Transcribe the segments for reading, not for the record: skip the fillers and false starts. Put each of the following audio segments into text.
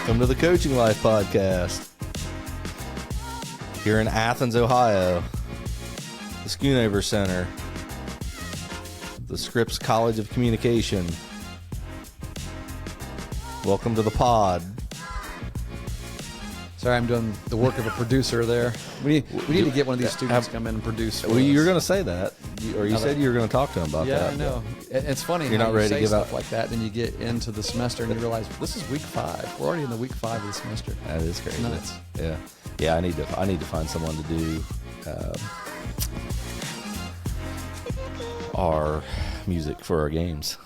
Welcome to the Coaching Life Podcast. Here in Athens, Ohio, the Schoonover Center, the Scripps College of Communication. Welcome to the pod. Sorry, I'm doing the work of a producer there. We need to get one of these students to come in and produce. Well, you were going to say that, or you said you were going to talk to him about that. Yeah, I know. It's funny. You're how not you ready say to give stuff out like that, then you get into the semester and you realize this is week 5. We're already in the week 5 of the semester. That is crazy. Nuts. Yeah. I need to find someone to do our music for our games.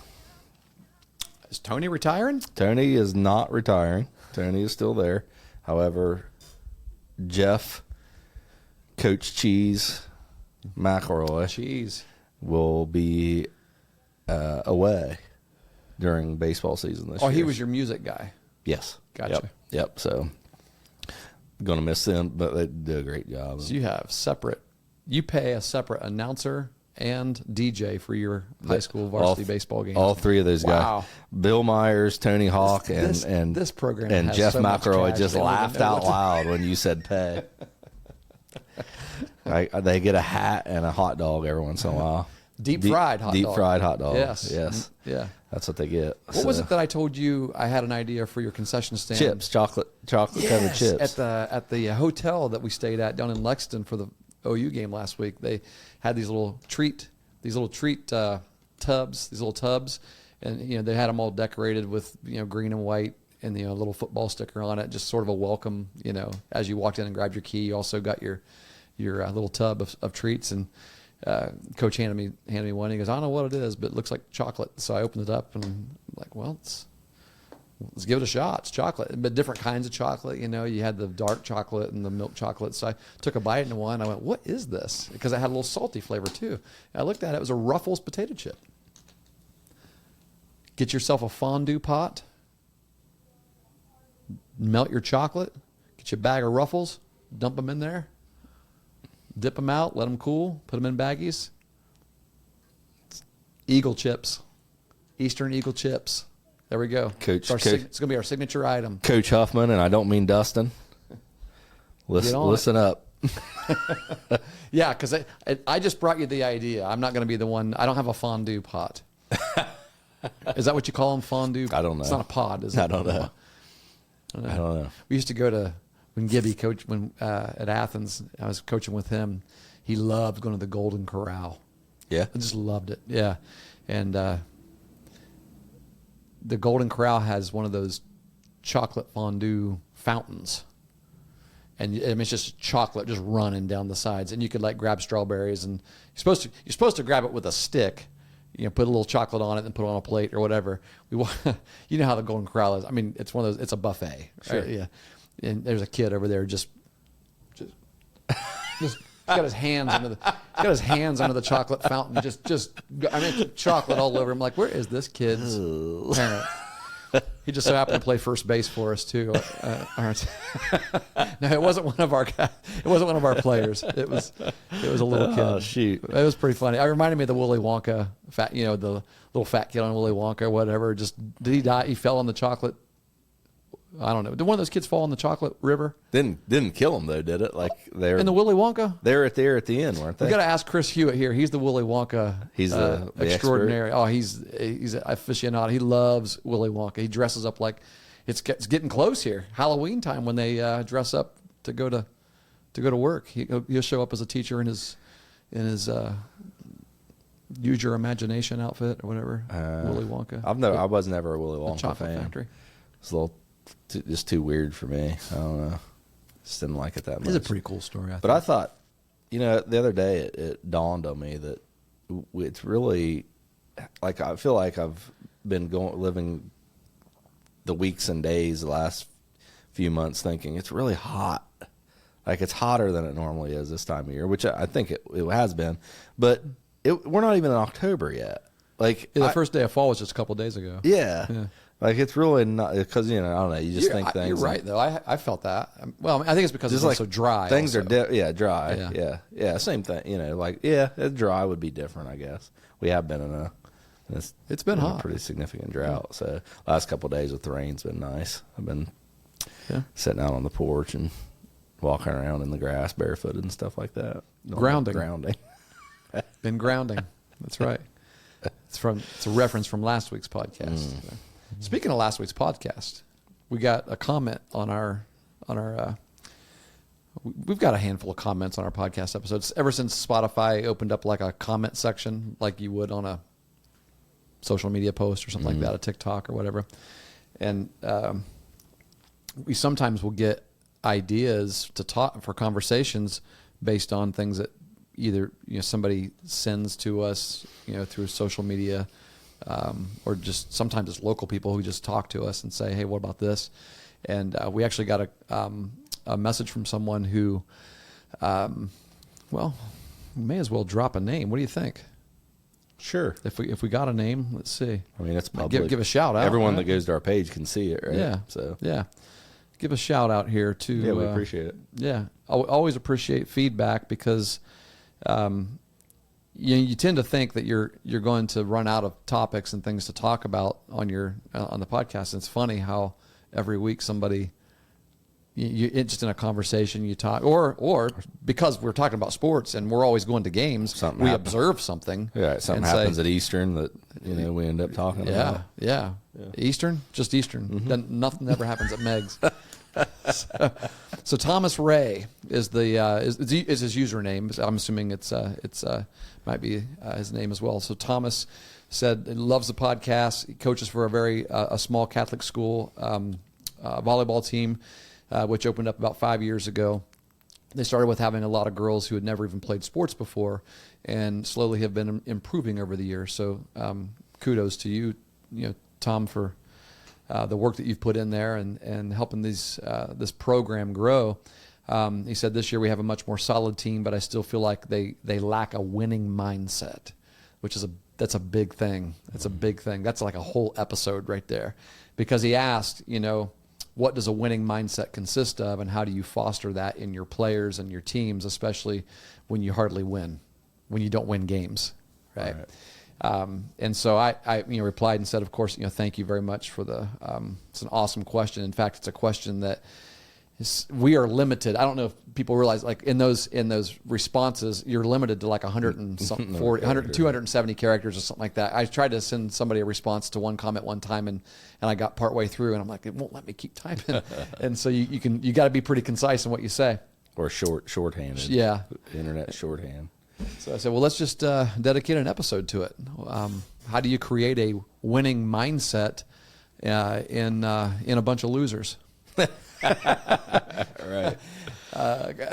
Is Tony retiring? Tony is not retiring. Tony is still there. However, Jeff, Coach Cheese, McElroy will be away during baseball season this year. Oh, he was your music guy. Yes. Gotcha. Yep. So, going to miss them, but they do a great job. So you pay a separate announcer and DJ for your high school varsity baseball games. All 3 of those Wow. guys. Bill Myers, Tony Hawk, and this program and has Jeff so much McElroy cash, just they don't even laughed know out what to- loud when you said pay. They get a hat and a hot dog every once in a while. Deep fried hot dog. Yes. Yeah. That's what they get. What was it that I told you I had an idea for your concession stand? Chips, chocolate covered chips. At the hotel that we stayed at down in Lexington for the OU game last week. They had these little treat tubs, and they had them all decorated with green and white and a little football sticker on it, just sort of a welcome. As you walked in and grabbed your key, you also got your little tub of treats. And Coach handed me one. He goes, I don't know what it is, but it looks like chocolate. So I opened it up and I'm like, well, let's give it a shot. It's chocolate, but different kinds of chocolate. You had the dark chocolate and the milk chocolate. So I took a bite into one. I went, what is this? Because it had a little salty flavor too. And I looked at it. It was a Ruffles potato chip. Get yourself a fondue pot. Melt your chocolate. Get you a bag of Ruffles. Dump them in there. Dip them out. Let them cool. Put them in baggies. Eagle chips. Eastern Eagle chips. There we go. Coach, it's going to be our signature item. Coach Huffman, and I don't mean Dustin. Listen up. Yeah, because I just brought you the idea. I'm not going to be the one. I don't have a fondue pot. Is that what you call them, fondue? I don't know. It's not a pod, is it? I don't know. I don't know. We used to go to, when Gibby coached, at Athens, I was coaching with him. He loved going to the Golden Corral. Yeah? I just loved it. Yeah. And the Golden Corral has one of those chocolate fondue fountains. And it's just chocolate just running down the sides. And you could grab strawberries, and you're supposed to grab it with a stick. Put a little chocolate on it and put it on a plate or whatever. You know how the Golden Corral is. I mean, it's one of those. It's a buffet. Right? Sure. Yeah. And there's a kid over there just got his hands under the chocolate fountain. Chocolate all over him. Like, where is this kid's parent? He just so happened to play first base for us too. No, it wasn't one of our guys. It wasn't one of our players. It was a little kid. Oh, shoot. It was pretty funny. It reminded me of the Willy Wonka fat. The little fat kid on Willy Wonka or whatever. Did he die? He fell in the chocolate. I don't know. Did one of those kids fall in the chocolate river? Didn't kill him though, did it? In the Willy Wonka? They're at the end, weren't they? We got to ask Chris Hewitt here. He's the Willy Wonka. He's the extraordinary. expert. Oh, he's an aficionado. He loves Willy Wonka. He dresses up like it's getting close here. Halloween time when they dress up to go to work. He'll show up as a teacher in his use your imagination outfit or whatever. Willy Wonka. I was never a Willy Wonka Chocolate fan. Factory. It's a little just too weird for me. I don't know. Just didn't like it that much. It's a pretty cool story. But I thought, the other day it dawned on me that it's really I feel like I've been living the weeks and days the last few months thinking it's really hot. Like it's hotter than it normally is this time of year, which I think it has been. But we're not even in October yet. The first day of fall was just a couple of days ago. Yeah. It's really not because I don't know. You just think things. You're right though. I felt that. Well, I think it's because it's so dry. Things also. are dry. Yeah. Same thing. Dry would be different. I guess we have been in it's been hot. a pretty significant drought. So last couple of days with the rain's been nice. I've been Yeah. sitting out on the porch and walking around in the grass barefooted and stuff like that. Grounding. Been grounding. That's right. It's a reference from last week's podcast. Speaking of last week's podcast, we got a comment on our we've got a handful of comments on our podcast episodes ever since Spotify opened up like a comment section like you would on a social media post or something like that, a TikTok or whatever. And we sometimes will get ideas to talk for conversations based on things that either somebody sends to us through social media, or just sometimes it's local people who just talk to us and say, hey, what about this? And we actually got a message from someone who, well, we may as well drop a name. What do you think? Sure. If we got a name, let's see. I mean, it's public. Give a shout out. Everyone right? that goes to our page can see it, right? Yeah. So yeah, give a shout out here to. yeah, we appreciate it. Yeah, I always appreciate feedback because, you tend to think that you're going to run out of topics and things to talk about on the podcast. And it's funny how every week somebody. It's just in a conversation you talk, or because we're talking about sports and we're always going to games, Something we happens. observe something. Yeah, something and happens say, at Eastern that we end up talking about. Yeah. Eastern, just Eastern. Then nothing ever happens at Meg's. So Thomas Ray is is his username. I'm assuming it's might be his name as well. So Thomas said he loves the podcast. He coaches for a small Catholic school volleyball team, which opened up about 5 years ago. They started with having a lot of girls who had never even played sports before, and slowly have been improving over the years. So kudos to you, Tom, for the work that you've put in there and helping this program grow. He said this year we have a much more solid team, but I still feel like they lack a winning mindset, which is that's a big thing. That's a big thing. That's like a whole episode right there, because he asked, what does a winning mindset consist of, and how do you foster that in your players and your teams, especially when you hardly win, when you don't win games, right? And so I replied and said, of course, thank you very much for it's an awesome question. In fact, it's a question that we are limited. I don't know if people realize, like in those responses, you're limited to like 100 and something, 270 characters or something like that. I tried to send somebody a response to one comment one time, and I got partway through, and I'm like, it won't let me keep typing. And so you got to be pretty concise in what you say. Or shorthanded. Yeah. Internet shorthand. So I said, well, let's just dedicate an episode to it. How do you create a winning mindset in a bunch of losers? Right.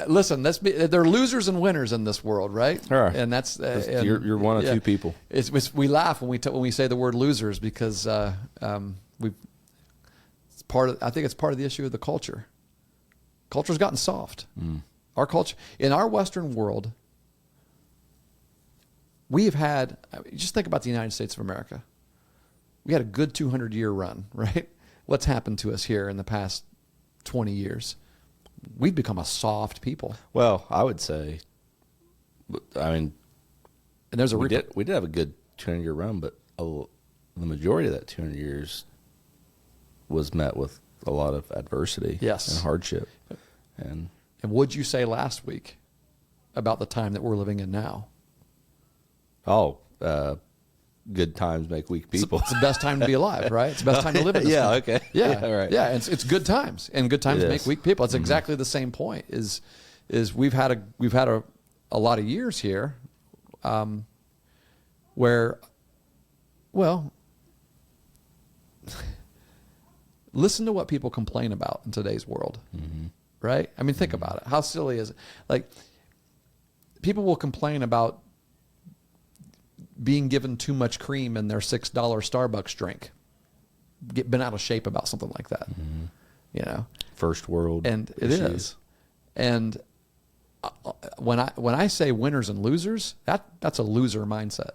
Listen, there are losers and winners in this world, right? There are. And that's you're one of two people. We laugh when we say the word losers because I think it's part of the issue of the culture. Culture's gotten soft. Our culture in our Western world. We have had, just think about the United States of America. We had a good 200-year run, right? What's happened to us here in the past 20 years? We've become a soft people. Well, I would say, and there's we did have a good 200-year run, but the majority of that 200 years was met with a lot of adversity, yes, and hardship. And what'd you say last week about the time that we're living in now? Good times make weak people. It's the best time to be alive, right? It's the best time to live in this country. Okay. Yeah, all right. Yeah, it's good times, and good times make weak people. It's exactly the same point. Is we've had a lot of years here, where, well, listen to what people complain about in today's world, right? I mean, think about it. How silly is it? Like, people will complain about being given too much cream in their $6 Starbucks drink, been out of shape about something like that, First world, and it issues. is. And when I say winners and losers, that's a loser mindset.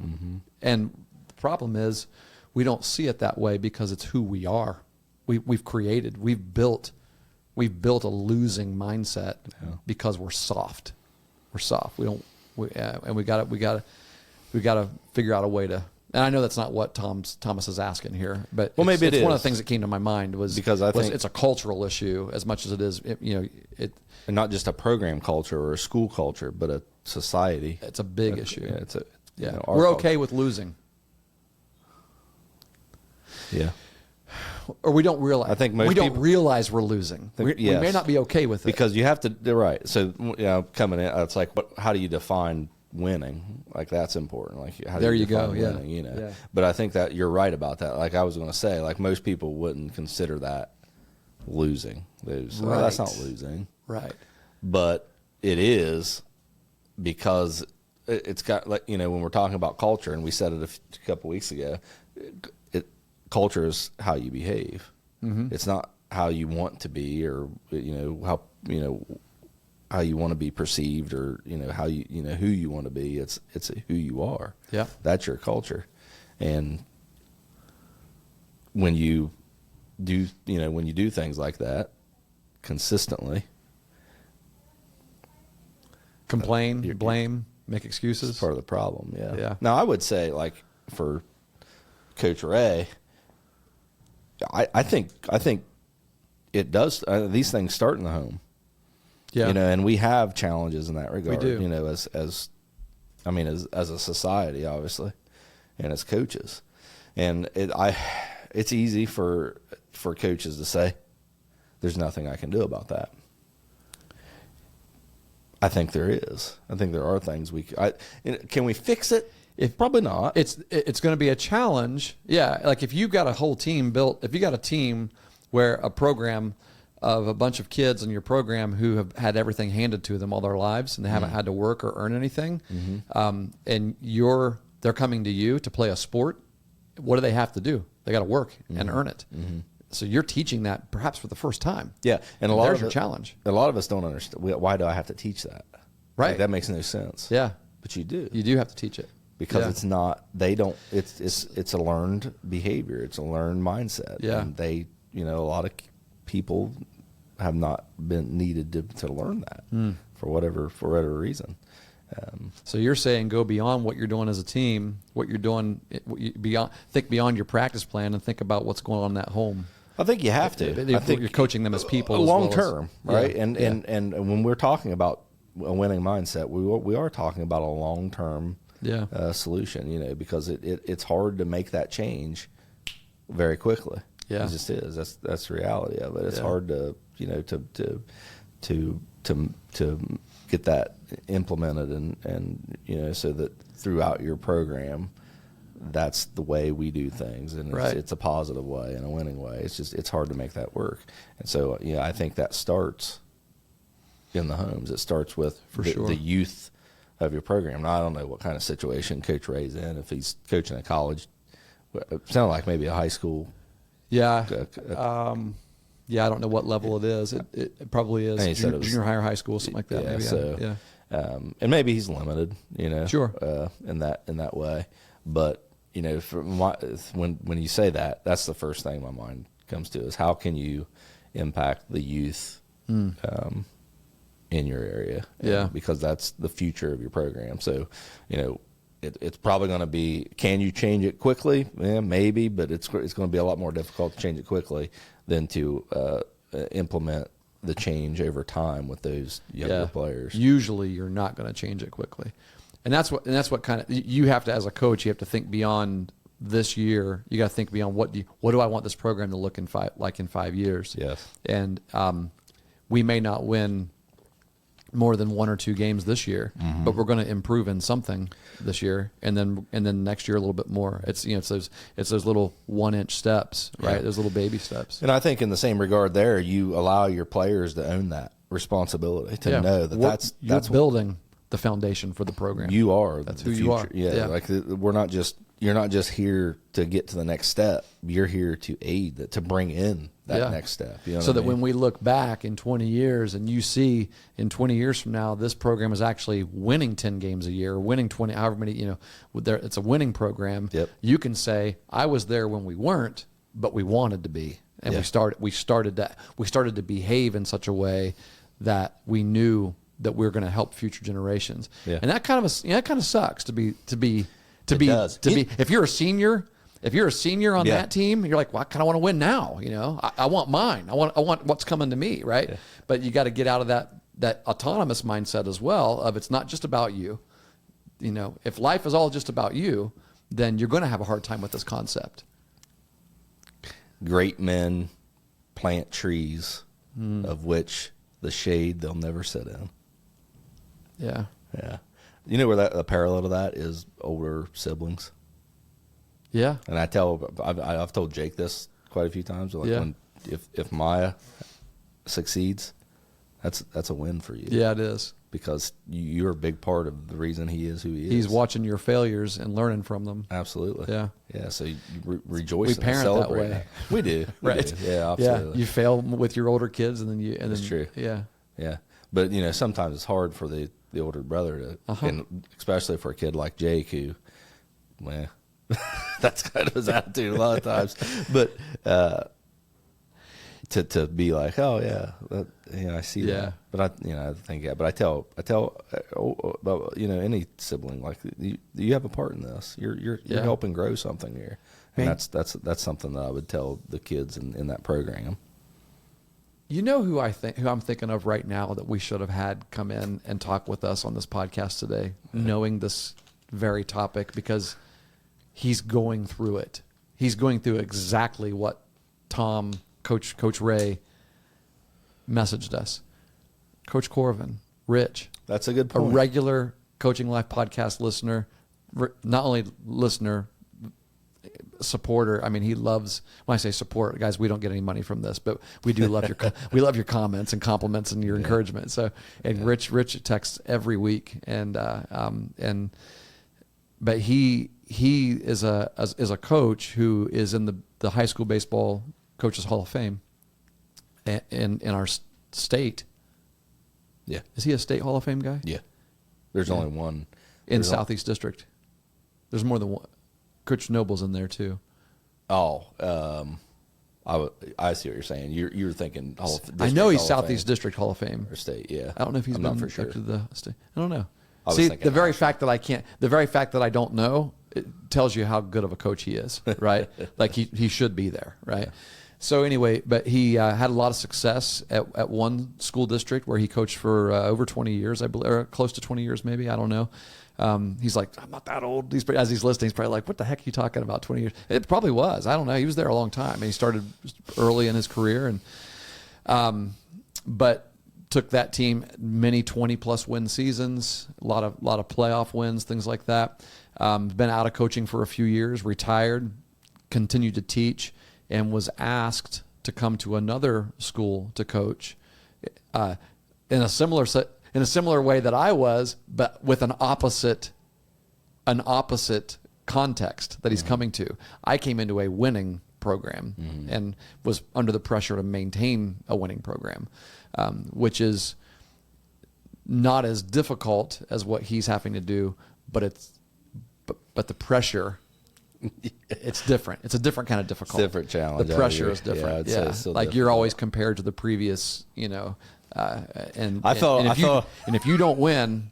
And the problem is we don't see it that way because it's who we are. We've built a losing mindset because we're soft. We're soft. We got to figure out a way to And I know that's not what Thomas is asking here, but Well, maybe it's it one of is. the things that came to my mind was Because I think- it's a cultural issue as much as it is, it And not just a program culture or a school culture, but a society. it's a big issue. Yeah, it's a Yeah, you know, our we're culture. okay with losing, Yeah. or we don't realize. I think most we don't people- realize we're losing. We may yes. not be okay with it Because you have to, they're right. So, coming in, it's like, how do you define winning? Like, that's important. Like, how do There you you go, define yeah. winning, you know? Yeah. But I think that you're right about that. Like I was going to say, like, most people wouldn't consider that losing. That's Right. not losing. right. But it is, because it's got, like, when we're talking about culture, and we said it a couple weeks ago, culture is how you behave. Mm-hmm. It's not how you want to be, or how you want to be perceived, or how who you want to be. It's who you are. Yeah. That's your culture. And when you do things like that consistently, Complain, blame, make excuses. it's part of the problem. Yeah. Yeah. Now, I would say, like, for Coach Ray, I think it does. These things start in the home. Yeah. And we have challenges in that regard. do. As a society, obviously, and as coaches, and it's easy for coaches to say, "There's nothing I can do about that." I think there is. I think there are things can we fix it? Probably not. It's going to be a challenge. Yeah, like if you've got a whole team built, if you got a team where a program of a bunch of kids in your program who have had everything handed to them all their lives and they haven't had to work or earn anything, and they're coming to you to play a sport, what do they have to do? They got to work and earn it. So you're teaching that perhaps for the first time. Yeah, and a lot there's of your challenge. A lot of us don't understand. Why do I have to teach that? Right. Like, that makes no sense. Yeah, But you do. you do have to teach it Because Yeah. it's not. They don't. It's a learned behavior. It's a learned mindset. Yeah. And a lot of people have not been needed to learn that for whatever reason. So you're saying go beyond what you're doing as a team, what you're doing think beyond your practice plan and think about what's going on in that home. I think you have to. I think you're coaching them as people as long well as- term, right? Yeah, And when we're talking about a winning mindset, we are talking about a long term solution. Because it's hard to make that change very quickly. Yeah. It just is. That's the reality of it. It's Yeah. hard to to get that implemented and so that throughout your program, that's the way we do things, and Right. it's a positive way and a winning way. It's hard to make that work, and so I think that starts in the homes. It starts with the youth of your program. Now, I don't know what kind of situation Coach Ray's in. If he's coaching a college, it sounded like maybe a high school. Yeah. Yeah, I don't know what level it is. It probably is And he said it was- junior high or high school, something like that. Yeah, Maybe. so, Yeah. And maybe he's limited, Sure. in that way. But when you say that, that's the first thing my mind comes to is how can you impact the youth in your area? Yeah. Because that's the future of your program. So, it's probably going to be, can you change it quickly? Yeah, maybe, but it's going to be a lot more difficult to change it quickly than to implement the change over time with those younger players. Usually, you're not going to change it quickly, and that's what kind of you have to, as a coach, you have to think beyond this year. You got to think beyond what do I want this program to look in 5 years? Yes. And we may not win more than 1 or 2 games this year, but we're going to improve in something this year, and then next year a little bit more. It's those little 1-inch steps, right? Yeah. Those little baby steps. And I think in the same regard there, you allow your players to own that responsibility, to know that that's you're building the foundation for the program. you are. That's the who future. you are. Yeah, Yeah. like you're not just here to get to the next step. You're here to aid to bring in that next step. You know So what I that mean? when we look back in 20 years and you see in 20 years from now, this program is actually winning 10 games a year, winning 20, however many, it's a winning program. Yep. You can say, I was there when we weren't, but we wanted to be. And Yeah. we started to behave in such a way that we knew that we were going to help future generations. Yeah. And that kind of sucks to be To It be does. to be if you're a senior. If you're a senior on Yeah. that team, you're like, well, I kind of want to win now. I want mine. I want what's coming to me, right? Yeah. But you got to get out of that autonomous mindset as well. Of it's not just about you. If life is all just about you, then you're going to have a hard time with this concept. Great men plant trees, of which the shade they'll never sit in. Yeah. Yeah. You know where the parallel to that is older siblings. Yeah. And I've told Jake this quite a few times. Like Yeah. if Maya succeeds, that's a win for you. Yeah, it is. Because you're a big part of the reason he is who he is. He's watching your failures and learning from them. Absolutely. Yeah. Yeah. So you rejoice. We and parent that celebrate way. We do. We Right. do. Yeah. Absolutely. Yeah. You fail with your older kids, and then That's true. Yeah. Yeah. But sometimes it's hard for the older brother to, and especially for a kid like Jake who, well, that's kind of his attitude a lot of times. But to be like, oh yeah, I see Yeah. that. But I think But I tell about any sibling, like you have a part in this. You're Yeah. helping grow something here, and Man. that's something that I would tell the kids in that program. You know who I'm thinking of right now that we should have had come in and talk with us on this podcast today, knowing this very topic, because he's going through it. He's going through exactly what Coach Ray messaged us. Coach Corvin, Rich, That's a good a point. regular Coaching Life podcast listener, not only listener, supporter. I mean, he loves, when I say support, guys, we don't get any money from this, but we do love we love your comments and compliments and your encouragement. So, and Rich texts every week, but he is a coach who is in the high school baseball coaches Hall of Fame in our state. Yeah. Is he a state Hall of Fame guy? Yeah. There's only one In There's Southeast District. There's more than one. Coach Noble's in there too. I see what you're saying. You were thinking I know he's Southeast District Hall of Fame. or state. Yeah. I don't know if he's I'm been not for sure. up to the state. I don't know. I was See, thinking the very national. fact that I don't know, it tells you how good of a coach he is, right? Like he should be there, right? So anyway, but he had a lot of success at one school district where he coached for over 20 years, I believe, or close to 20 years, maybe. I don't know. He's like, I'm not that old. As he's listening, he's probably like, what the heck are you talking about, 20 years? It probably was. I don't know. He was there a long time, and he started early in his career, and but took that team many 20-plus win seasons, a lot of playoff wins, things like that. Been out of coaching for a few years, retired, continued to teach, and was asked to come to another school to coach in a similar way that I was, but with an opposite context that he's coming to. I came into a winning program and was under the pressure to maintain a winning program, which is not as difficult as what he's having to do, but the pressure. It's different. It's a different kind of difficult. It's a different challenge. The I pressure agree. is different. Yeah, I'd say it's still like you're difficult. always compared to the previous, and if you don't win,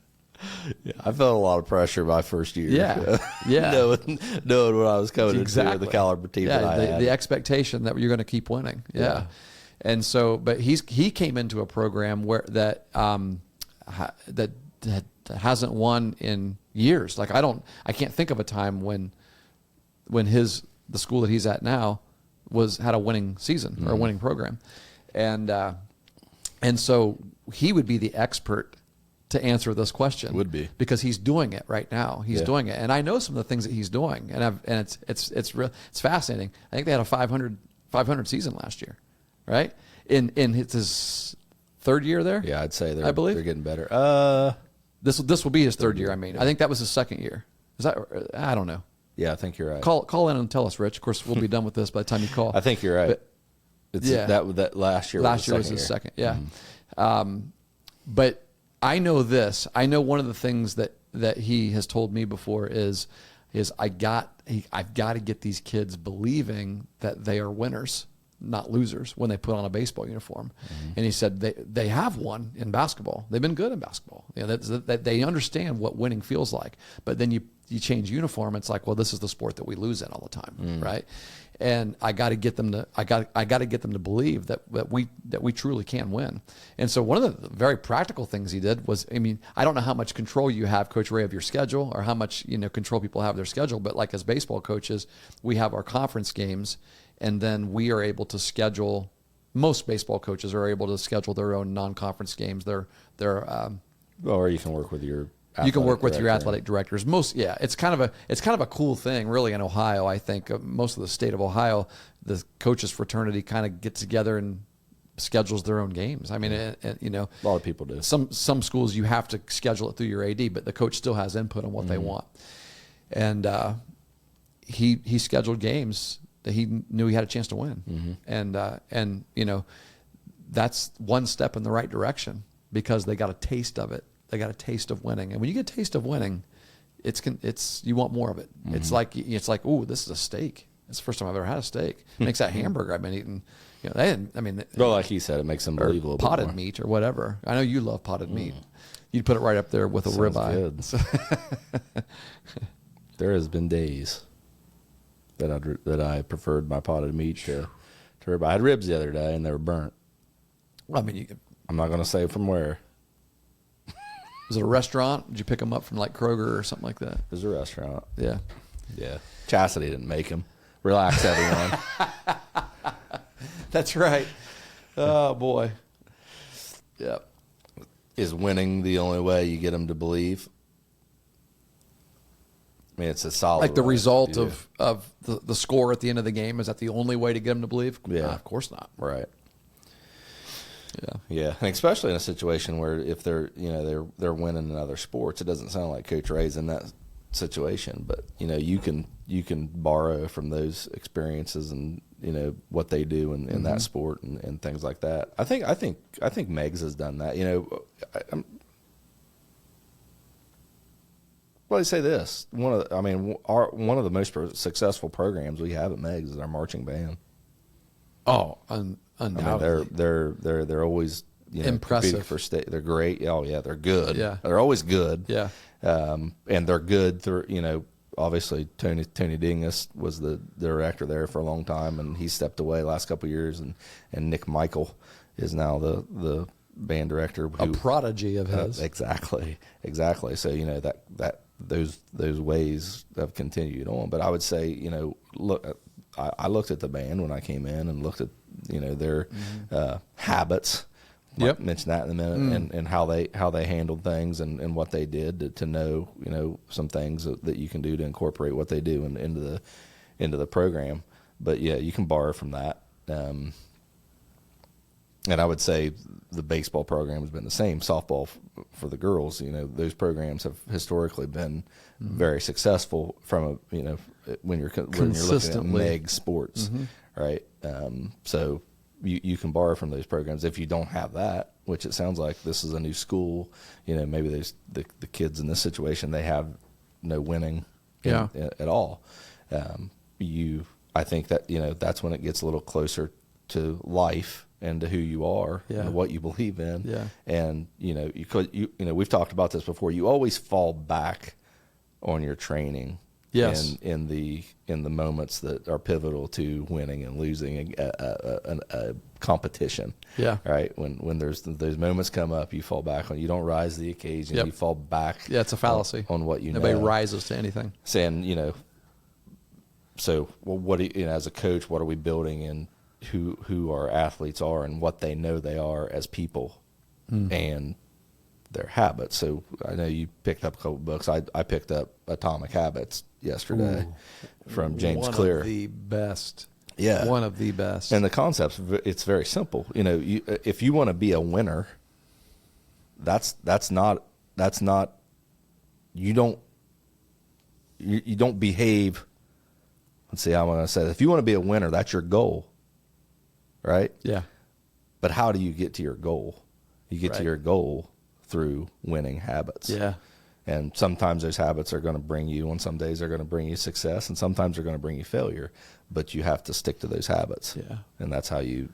I felt a lot of pressure my first year. Yeah. Yeah. knowing what I was coming exactly into, the caliber team that I had. the expectation that you're going to keep winning. Yeah. And so, but he came into a program where that hasn't won in years. Like I can't think of a time when the school that he's at now had a winning season or a winning program. And so he would be the expert to answer this question. Would be. Because he's doing it right now. He's Yeah. doing it. And I know some of the things that he's doing. And it's fascinating. I think they had a 500 season last year, right? In his third year there? Yeah, I'd say I believe. they're getting better. This will be his third year, I mean. I think that was his second year. Is that, I don't know. Yeah, I think you're right. Call in and tell us, Rich. Of course, we'll be done with this by the time you call. I think you're right. But- It's Yeah. that last year. Last year was his second, yeah. But I know this. I know one of the things that he has told me before is I've got to get these kids believing that they are winners, not losers, when they put on a baseball uniform. And he said they have won in basketball. They've been good in basketball. That they understand what winning feels like. But then you change uniform, it's like, well, this is the sport that we lose in all the time, right? And I got to get them to believe that we truly can win. And so one of the very practical things he did was, I mean, I don't know how much control you have, Coach Ray, of your schedule, or how much control people have of their schedule. But like as baseball coaches, we have our conference games, and then we are able to schedule. Most baseball coaches are able to schedule their own non-conference games. Or you can work with your athletic directors. It's kind of a cool thing, really, in Ohio. I think most of the state of Ohio, the coaches fraternity kind of gets together and schedules their own games. I mean, a lot of people do. Some schools you have to schedule it through your AD, but the coach still has input on what they want. And he scheduled games that he knew he had a chance to win, and that's one step in the right direction because they got a taste of it. They got a taste of winning, and when you get a taste of winning, it's you want more of it. It's like ooh, this is a steak. It's the first time I've ever had a steak. It makes that hamburger I've been eating. Well, like he said, it makes them believe a little potted bit more. meat or whatever. I know you love potted meat. You'd put it right up there with a ribeye. Good. There has been days that I preferred my potted meat to ribeye. I had ribs the other day and they were burnt. Well, I mean, I'm not going to say from where. Was it a restaurant? Did you pick them up from like Kroger or something like that? It was a restaurant. Yeah. Yeah. Chastity didn't make them. Relax, everyone. That's right. Oh, boy. Yep. Is winning the only way you get them to believe? I mean, it's a solid. Like the result of the score at the end of the game, is that the only way to get them to believe? Yeah. Of course not. Right. Yeah. Yeah, and especially in a situation where if they're winning in other sports, it doesn't sound like Coach Ray's in that situation, but you can borrow from those experiences and what they do in that sport and things like that. I think Megs has done that. Well, I say this: one of the most successful programs we have at Megs is our marching band. Oh, undoubtedly. I mean, they're always impressive for state. They're great. Oh yeah, they're good. Yeah, they're always good. Yeah, and they're good through. Obviously Tony Dingus was the director there for a long time, and he stepped away the last couple of years, and Nick Michael is now the band director. A prodigy of his. Exactly. So that those ways have continued on. But I would say look. I looked at the band when I came in and looked at their habits. Yep. I'll mention that in a minute, and how they handled things and what they did to know some things that you can do to incorporate what they do into the program. But yeah, you can borrow from that. And I would say the baseball program has been the same. Softball for the girls, those programs have historically been very successful from when you're looking at Meg sports, right? So you can borrow from those programs. If you don't have that, which it sounds like this is a new school, maybe there's the kids in this situation, they have no winning at all. I think that that's when it gets a little closer to life and to who you are and what you believe in. Yeah. And we've talked about this before. You always fall back on your training. Yes. In the moments that are pivotal to winning and losing a competition. Yeah. Right. When those moments come up, you fall back on. You don't rise to the occasion. Yep. You fall back. Yeah, it's a fallacy on what you know. Nobody rises to anything. Saying So what as a coach, what are we building in who our athletes are and what they know they are as people and their habits. So I know you picked up a couple books. I picked up Atomic Habits yesterday from James Clear. One of the best. Yeah. One of the best. And the concept's it's very simple. If you want to be a winner, that's not you don't behave. Let's see how I'm going to say this. If you want to be a winner, that's your goal. Right? Yeah. But how do you get to your goal? You get to your goal through winning habits. Yeah. And sometimes those habits are going to bring you, on some days they're going to bring you success, and sometimes they're going to bring you failure. But you have to stick to those habits. Yeah. And that's how you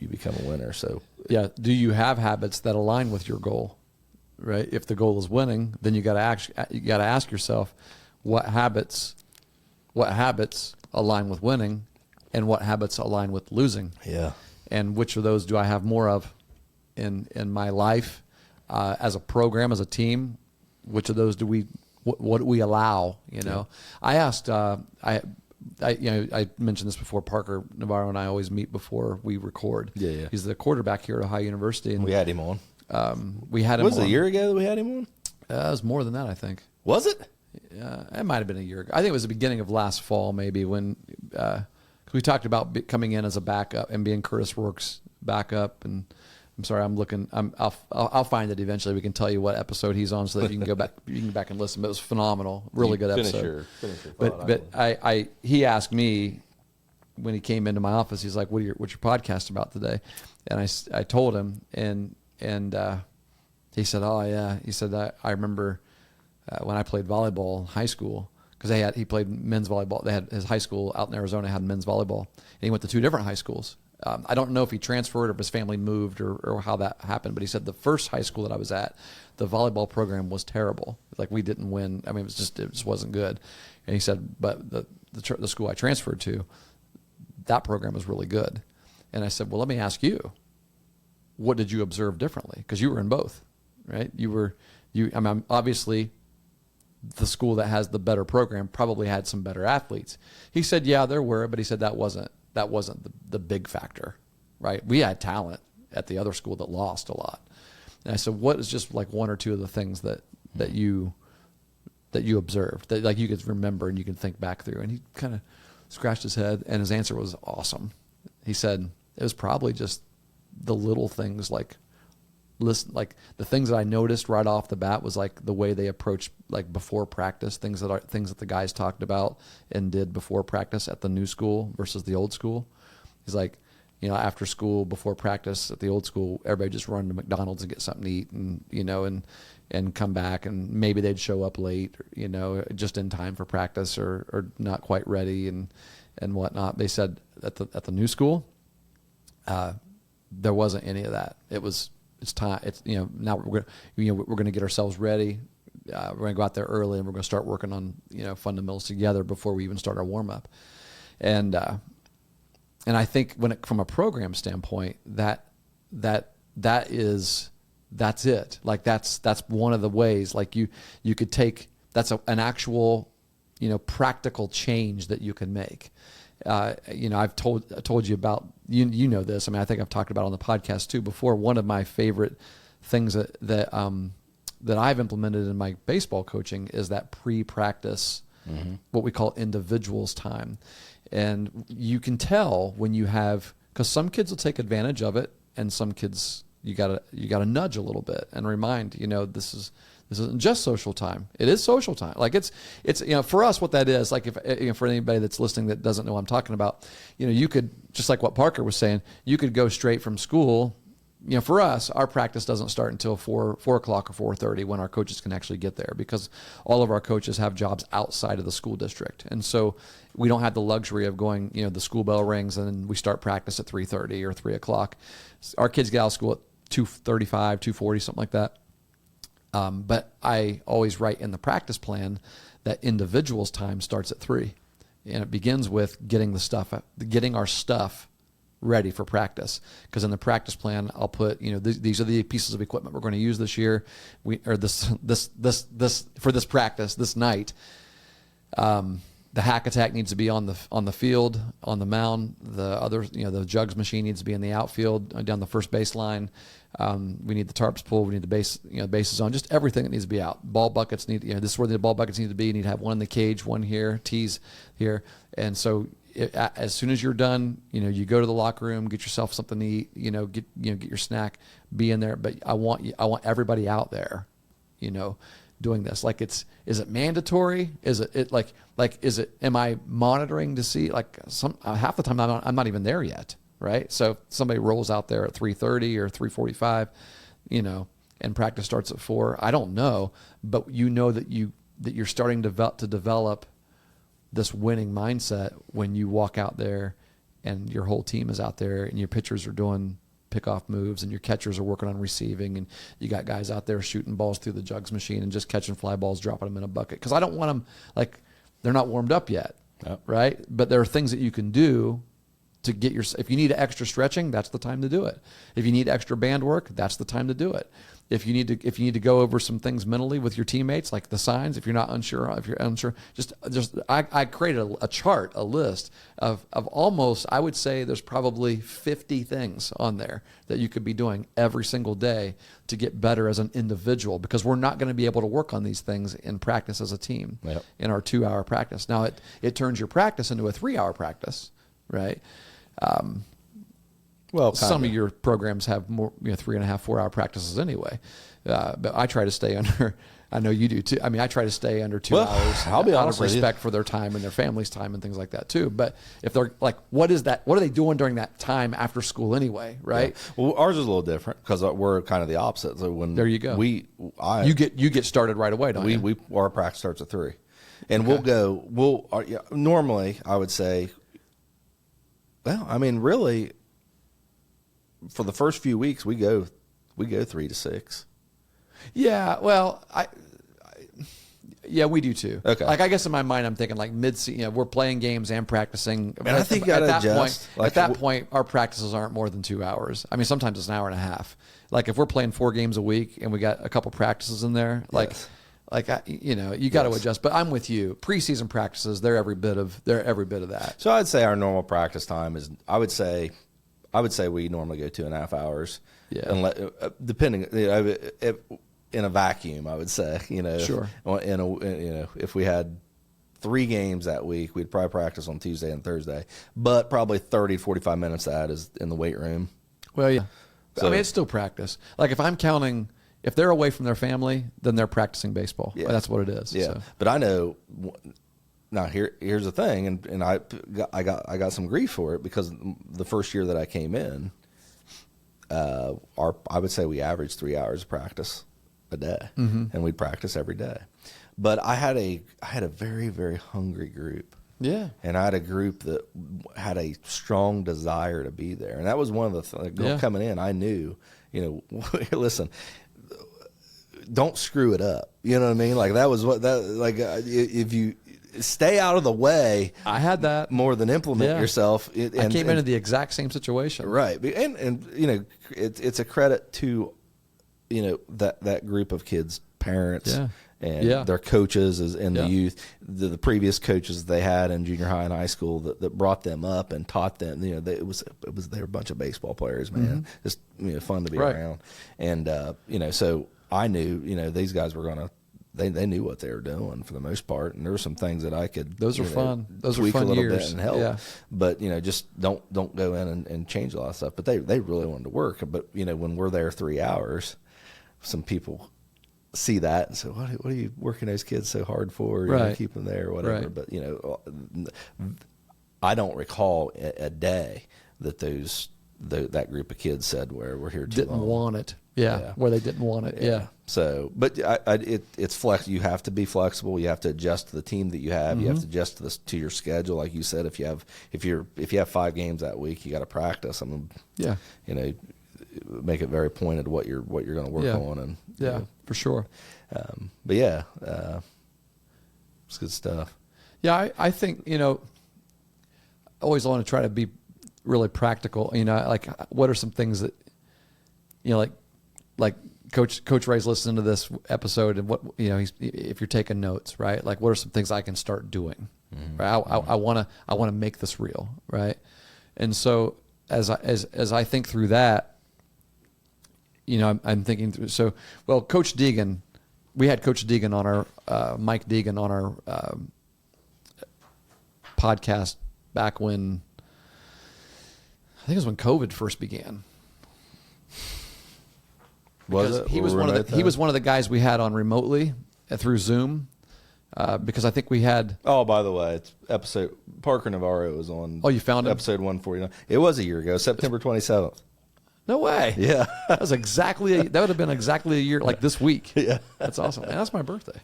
become a winner. So yeah. Do you have habits that align with your goal? Right? If the goal is winning, then you got to ask yourself, what habits align with winning and what habits align with losing. Yeah. And which of those do I have more of in my life as a program, as a team? Which of those what do we allow? You know, I asked, I mentioned this before. Parker Navarro and I always meet before we record. Yeah. He's the quarterback here at Ohio University, and We had him on. we had him. Was it on. a year ago that we had him on? It was more than that, I think. Was it? It might have been a year ago. I think it was the beginning of last fall, maybe, when cause we talked about coming in as a backup and being Curtis Rourke's backup. And I'm sorry, I'm looking. I'll find it eventually. We can tell you what episode he's on so that you can go back. You can go back and listen. But it was phenomenal, really good episode. Finish your thought. But he asked me when he came into my office. He's like, "What's your podcast about today?" And I told him, and he said, "Oh yeah." He said, "I remember." When I played volleyball in high school, because he played men's volleyball. They had his high school out in Arizona had men's volleyball, and he went to two different high schools. I don't know if he transferred or if his family moved or how that happened, but he said the first high school that I was at, the volleyball program was terrible. Like we didn't win. I mean, it just wasn't good. And he said, but the school I transferred to, that program was really good. And I said, well, let me ask you, what did you observe differently? Because you were in both, right? I mean, obviously, the school that has the better program probably had some better athletes. He said, yeah, there were, but he said that wasn't the big factor, right? We had talent at the other school that lost a lot. And I said, what is just like one or two of the things that you observed that like you could remember and you can think back through? And he kind of scratched his head, and his answer was awesome. He said it was probably just the little things like the things that I noticed right off the bat was like the way they approached like before practice, things that the guys talked about and did before practice at the new school versus the old school. He's like, you know, after school, before practice at the old school, everybody just run to McDonald's and get something to eat, and you know, and come back, and maybe they'd show up late, you know, just in time for practice or not quite ready and whatnot. They said at the new school, there wasn't any of that. It's time. It's, you know, now we're going to get ourselves ready. We're going to go out there early, and we're going to start working on, you know, fundamentals together before we even start our warm up. And I think from a program standpoint, that's it. Like that's one of the ways. Like you could take an actual, you know, practical change that you can make. You know, I've told you about, you know this. I mean, I think I've talked about it on the podcast too before. One of my favorite things that I've implemented in my baseball coaching is that pre-practice, what we call individuals time. And you can tell when you have, because some kids will take advantage of it, and some kids you gotta nudge a little bit and remind, you know, this isn't just social time. It is social time. Like it's you know, for us, what that is, like if, you know, for anybody that's listening that doesn't know what I'm talking about, you know, you could, just like what Parker was saying, you could go straight from school. You know, for us, our practice doesn't start until 4 o'clock or 4:30 when our coaches can actually get there, because all of our coaches have jobs outside of the school district. And so we don't have the luxury of going, you know, the school bell rings and then we start practice at 3:30 or 3 o'clock. Our kids get out of school at 2:35, 2:40, something like that. But I always write in the practice plan that individuals time starts at 3, and it begins with getting our stuff ready for practice. Because in the practice plan, I'll put, you know, these are the pieces of equipment we're going to use this year, for this practice this night. The hack attack needs to be on the field, on the mound. The other, you know, the jugs machine needs to be in the outfield, down the first baseline. We need the tarps pulled. We need the bases on. Just everything that needs to be out. Ball buckets need, you know, this is where the ball buckets need to be. You need to have one in the cage, one here, tees here. And so as soon as you're done, you know, you go to the locker room, get yourself something to eat, you know, get your snack, be in there. But I want everybody out there, you know, doing this. Like is it mandatory? Is it am I monitoring to see, like, half the time I'm not even there yet. Right. So if somebody rolls out there at 3:30 or 3:45, you know, and practice starts at 4, I don't know, but you know that you're starting to develop this winning mindset when you walk out there and your whole team is out there and your pitchers are doing pickoff moves, and your catchers are working on receiving, and you got guys out there shooting balls through the jugs machine and just catching fly balls, dropping them in a bucket. Because I don't want them, like, they're not warmed up yet, right? But there are things that you can do to get your, if you need extra stretching, that's the time to do it. If you need extra band work, that's the time to do it. If you need to go over some things mentally with your teammates, like the signs, if you're unsure, I created a chart, a list of almost, I would say there's probably 50 things on there that you could be doing every single day to get better as an individual, because we're not going to be able to work on these things in practice as a team in our 2-hour practice. Now it turns your practice into a 3-hour practice, right? Well, some of your programs have more, 3.5, 4-hour practices anyway. But I try to stay under, I know you do too. I mean, I try to stay under 2 hours. I'll be honest out of with you. respect for their time and their family's time and things like that too. But if they're like, what is that? What are they doing during that time after school anyway? Right. Yeah. Well, ours is a little different because we're kind of the opposite. So when there you go, you get started right away, don't you? Our practice starts at 3, and we'll normally I would say, well, I mean, really, for the first few weeks we go 3 to 6. Yeah, well, we do too. Okay. Like, I guess in my mind, I'm thinking like mid-season, we're playing games and practicing. And I think you gotta adjust. At that point, our practices aren't more than 2 hours. I mean, sometimes it's an hour and a half. Like if we're playing 4 games a week and we got a couple practices in there, you got to adjust. But I'm with you. Preseason practices, they're every bit of that. So I'd say our normal practice time is, I would say we normally go 2.5 hours. Yeah. And depending, in a vacuum, I would say, Sure. If we had 3 games that week, we'd probably practice on Tuesday and Thursday, but probably 30 to 45 minutes of that is in the weight room. Well, yeah. So, I mean, it's still practice. Like if I'm counting, if they're away from their family, then they're practicing baseball. Yeah. That's what it is. Yeah. So. But I know now here's the thing, and I got some grief for it because the first year that I came in, I would say we averaged 3 hours of practice a day, and we'd practice every day. But I had a very, very hungry group. Yeah. And I had a group that had a strong desire to be there. And that was one of the things coming in. I knew, listen, don't screw it up. You know what I mean? Like that was if you stay out of the way, I had that more than implement yourself. I came into the exact same situation. Right. And it's a credit to, that group of kids, parents, and their coaches and the youth, the previous coaches they had in junior high and high school that brought them up and taught them. They were a bunch of baseball players, man. Just fun to be around, and so I knew these guys were gonna. They knew what they were doing for the most part, and there were some things that I could. Those are fun. Those tweak are fun a little years bit and help. Yeah. But just don't go in and change a lot of stuff. But they really wanted to work. But when we're there 3 hours, some people see that and say, "What are you working those kids so hard for? Keep them there, or whatever." Right. But I don't recall a day that that group of kids said where we're here too didn't long. want it. Yeah, where they didn't want it. Yeah. So, but it's flex. You have to be flexible. You have to adjust to the team that you have. You have to adjust to your schedule, like you said. If you have 5 games that week, you got to practice. Make it very pointed what you're going to work on, and for sure. But it's good stuff. Yeah, I think I always want to try to be really practical. Like what are some things that like Coach Ray's listening to this episode, and what if you're taking notes, right? Like what are some things I can start doing? Right? I want to make this real, right? And so as I think through that, I'm thinking through. So Coach Deegan, we had Coach Deegan on our Mike Deegan on our podcast back when I think it was when COVID first began. He was one of the guys we had on remotely through Zoom because I think we had. Oh, by the way, it's episode Parker Navarro was on. Oh, you found him? Episode 149. It was a year ago, September 27th. No way. Yeah, that would have been exactly a year, like this week. Yeah, that's awesome. And that's my birthday.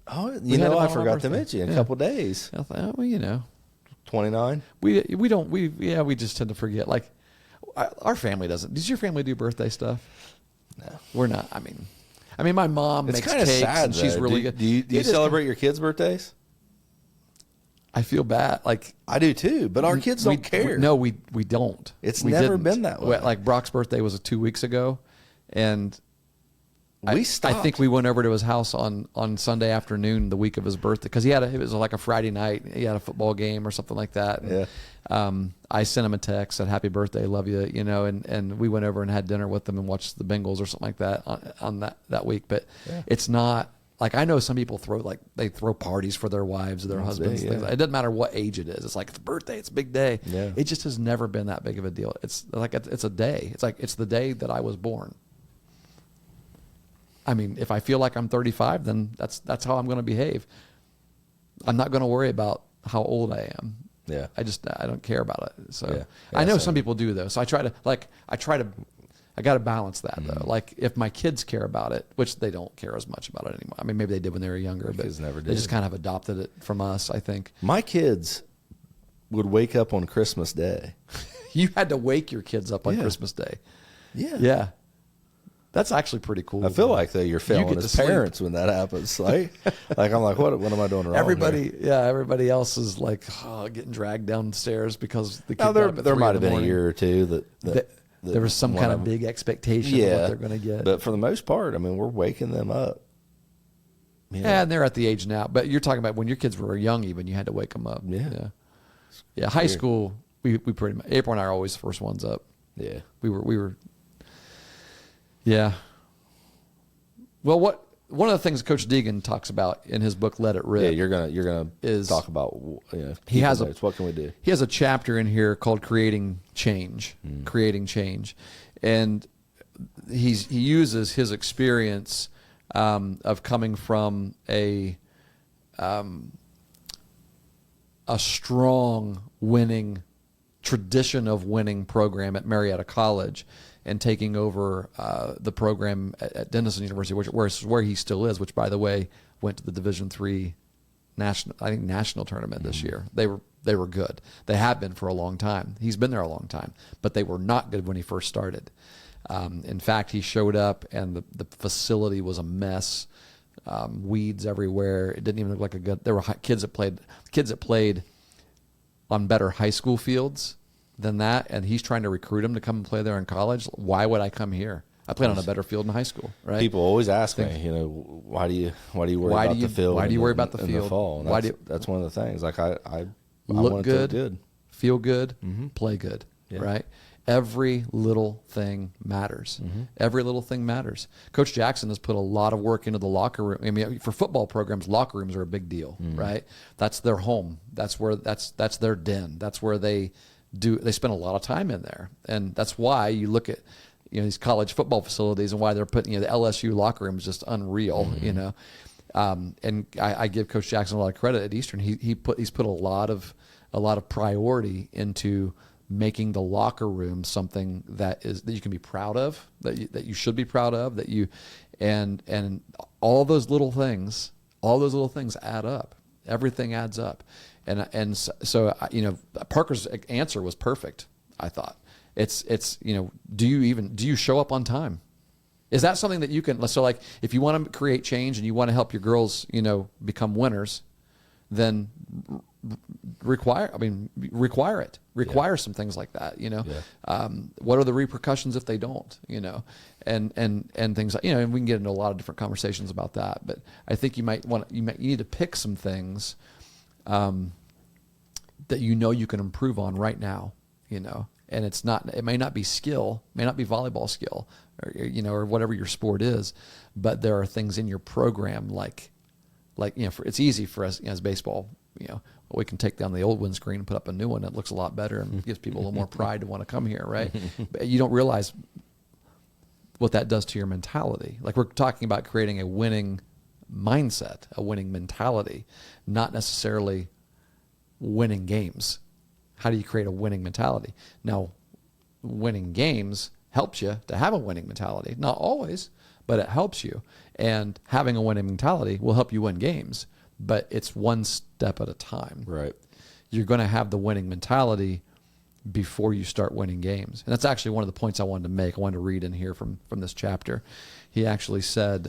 Oh, I forgot to mention in a couple days. I thought, 29. We just tend to forget. Like, Our family doesn't. Does your family do birthday stuff? No. We're not. I mean, my mom It's makes kind of cakes sad. and she's though. really do, good. Do you It is celebrate your kids' birthdays? I feel bad. Like I do too, but our kids don't care. No, we don't. It's We never didn't. been that way. Like Brock's birthday was 2 weeks ago, and we I stopped. think we went over to his house on Sunday afternoon, the week of his birthday, because it was like a Friday night. He had a football game or something like that. And, I sent him a text, said "Happy birthday, love you," and we went over and had dinner with them and watched the Bengals or something like that on that week. But it's not like, I know some people throw parties for their wives or their husbands. big, Things yeah. It doesn't matter what age it is. It's like, it's a birthday, it's a big day. Yeah. It just has never been that big of a deal. It's like it's a day. It's like it's the day that I was born. I mean, if I feel like I'm 35, then that's how I'm going to behave. I'm not going to worry about how old I am. Yeah. I don't care about it. So Yeah. I know same. some people do though. So I got to balance that though. Like if my kids care about it, which they don't care as much about it anymore. I mean, maybe they did when they were younger, but kids never they did. just kind of adopted it from us, I think. My kids would wake up on Christmas Day. You had to wake your kids up on Yeah. Christmas Day. Yeah. Yeah. That's actually pretty cool. I feel like though you're failing get as to sleep. parents when that happens. Like I'm like, what am I doing wrong? Everybody else is like getting dragged downstairs because the kid Now, got up at there 3 might in have the been a morning. year or two that There was some one kind of of them- big expectation of what they're going to get. But for the most part, I mean, we're waking them up. You know? Yeah, and they're at the age now. But you're talking about when your kids were young, even you had to wake them up. Yeah. Yeah. High weird. school, we pretty much, April and I are always the first ones up. Yeah. We were. Yeah. Well, one of the things Coach Deegan talks about in his book "Let It Rip." Yeah, you're gonna Is- talk about He has notes. What can we do? He has a chapter in here called "Creating Change," creating change, and he uses his experience of coming from a strong winning tradition of winning program at Marietta College and taking over the program at Denison University, where he still is, which, by the way, went to the Division III national tournament this year. They were good. They have been for a long time. He's been there a long time, but they were not good when he first started. In fact, he showed up and the facility was a mess. Weeds everywhere. It didn't even look like a good. There were kids that played on better high school fields than that, and he's trying to recruit them to come and play there in college. Why would I come here? I played on a better field in high school, right? People always ask me, why do you worry about the field? Why do you worry about the in field? the fall? And Why that's one of the things. Like I look want it to look good, good. feel good, play good, Yeah. right? Every little thing matters. Every little thing matters. Coach Jackson has put a lot of work into the locker room. I mean, for football programs, locker rooms are a big deal, right? That's their home. That's their den. That's where they spend a lot of time in there. And that's why you look at these college football facilities and why they're putting the LSU locker room is just unreal, and I give Coach Jackson a lot of credit at Eastern. He's put a lot of priority into making the locker room something that you can be proud of, that you should be proud of, and all those little things add up. Everything adds up, and so Parker's answer was perfect. I thought it's do you show up on time? Is that something that you can? So like if you want to create change and you want to help your girls become winners, then require it. Require some things like that. What are the repercussions if they don't? And things like and we can get into a lot of different conversations about that. But I think you need to pick some things that you can improve on right now. And it may not be skill, may not be volleyball skill, or whatever your sport is, but there are things in your program like it's easy for us as baseball. We can take down the old windscreen and put up a new one that looks a lot better and gives people a little more pride to want to come here, right? But you don't realize what that does to your mentality. Like we're talking about creating a winning mindset, a winning mentality, not necessarily winning games. How do you create a winning mentality? Now, winning games helps you to have a winning mentality. Not always, but it helps you. And having a winning mentality will help you win games, but it's one step at a time. Right. You're going to have the winning mentality before you start winning games. And that's actually one of the points I wanted to make. I wanted to read in here from this chapter. He actually said,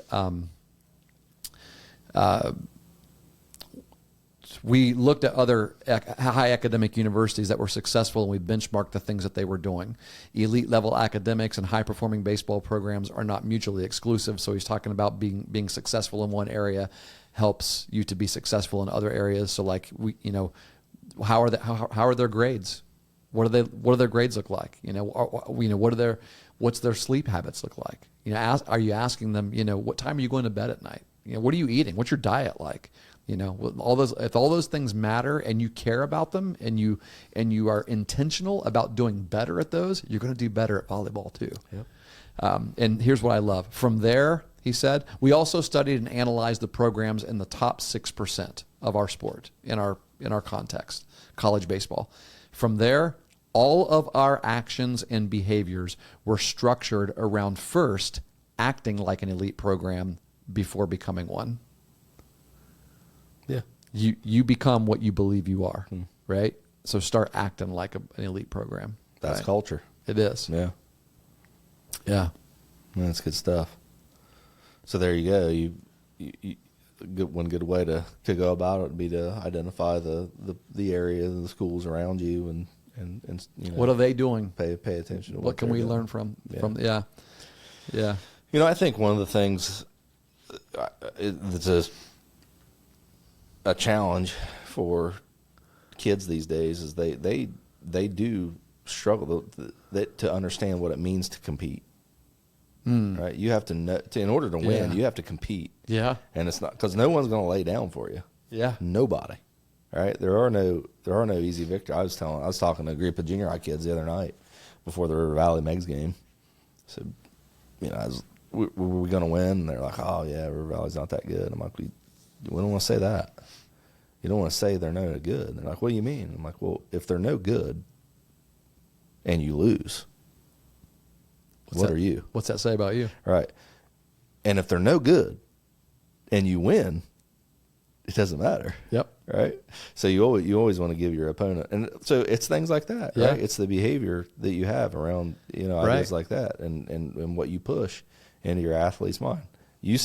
we looked at other high academic universities that were successful, and we benchmarked the things that they were doing. Elite level academics and high performing baseball programs are not mutually exclusive. So he's talking about being successful in one area helps you to be successful in other areas. So like how are their grades? What do their grades look like? What's their sleep habits look like? Are you asking them, what time are you going to bed at night? What are you eating? What's your diet like? If all those things matter and you care about them and you are intentional about doing better at those, you're going to do better at volleyball too. Yep. And here's what I love. From there, he said, we also studied and analyzed the programs in the top 6% of our sport in our context, college baseball. From there, all of our actions and behaviors were structured around first acting like an elite program before becoming one. Yeah. You become what you believe you are, right? So start acting like an elite program. That's right? culture. It is. Yeah. Yeah. That's good stuff. So there you go. One good way to go about it would be to identify the area, the schools around you, and what are they doing? Pay attention to what can we learn from? Yeah. I think one of the things that's a challenge for kids these days is they do struggle to understand what it means to compete. Right? You have to know, in order to win, you have to compete. Yeah. And it's not because no one's going to lay down for you. Yeah. Nobody. Right? There are no easy victories. I was talking to a group of junior high kids the other night before the River Valley Megs game. So, were we going to win? And they're like, oh yeah, River Valley's not that good. I'm like, we don't want to say that. You don't want to say they're no good. And they're like, what do you mean? I'm like, well, if they're no good and you lose, what are you? What's that say about you? Right. And if they're no good and you win, it doesn't matter. Yep. Right. So you always want to give your opponent, and so it's things like that. Yeah. Right. It's the behavior that you have around ideas like that, and what you push into your athlete's mind. You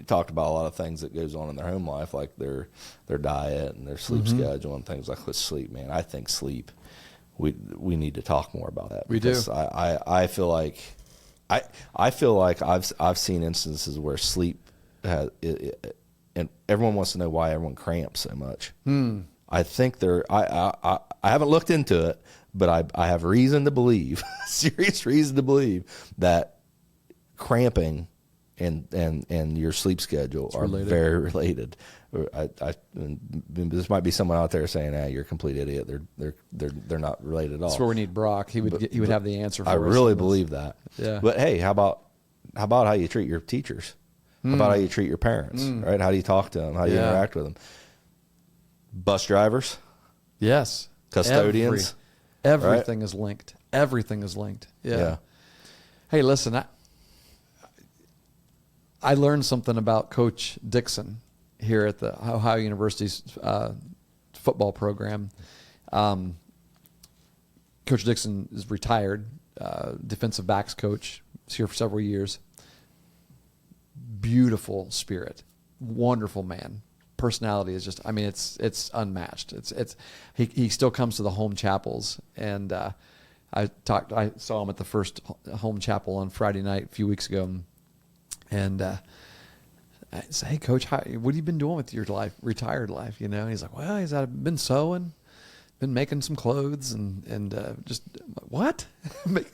talked about a lot of things that goes on in their home life, like their diet and their sleep schedule and things like sleep. Man, I think sleep. We need to talk more about that. We do. I feel like I've seen instances where sleep has, and everyone wants to know why everyone cramps so much. I think I haven't looked into it, but I have reason to believe, serious reason to believe that cramping and your sleep schedule are very related. This might be someone out there saying, "You're a complete idiot." They're not related at all. That's where we need Brock. He would have the answer for us. I really believe that. Yeah. But hey, how about how you treat your teachers? How about how you treat your parents? Right? How do you talk to them? How do you interact with them? Bus drivers? Yes. Custodians? Everything is linked. Everything is linked. Yeah. Hey, listen, I learned something about Coach Dixon here at the Ohio University's football program. Coach Dixon is retired, defensive backs coach. He's here for several years. Beautiful spirit, wonderful man. Personality is just, it's unmatched. He still comes to the home chapels, and I saw him at the first home chapel on Friday night a few weeks ago, and I said, "Hey, Coach, what have you been doing with your retired life?" He's like, "Well, I've been sewing, been making some clothes, and just what?"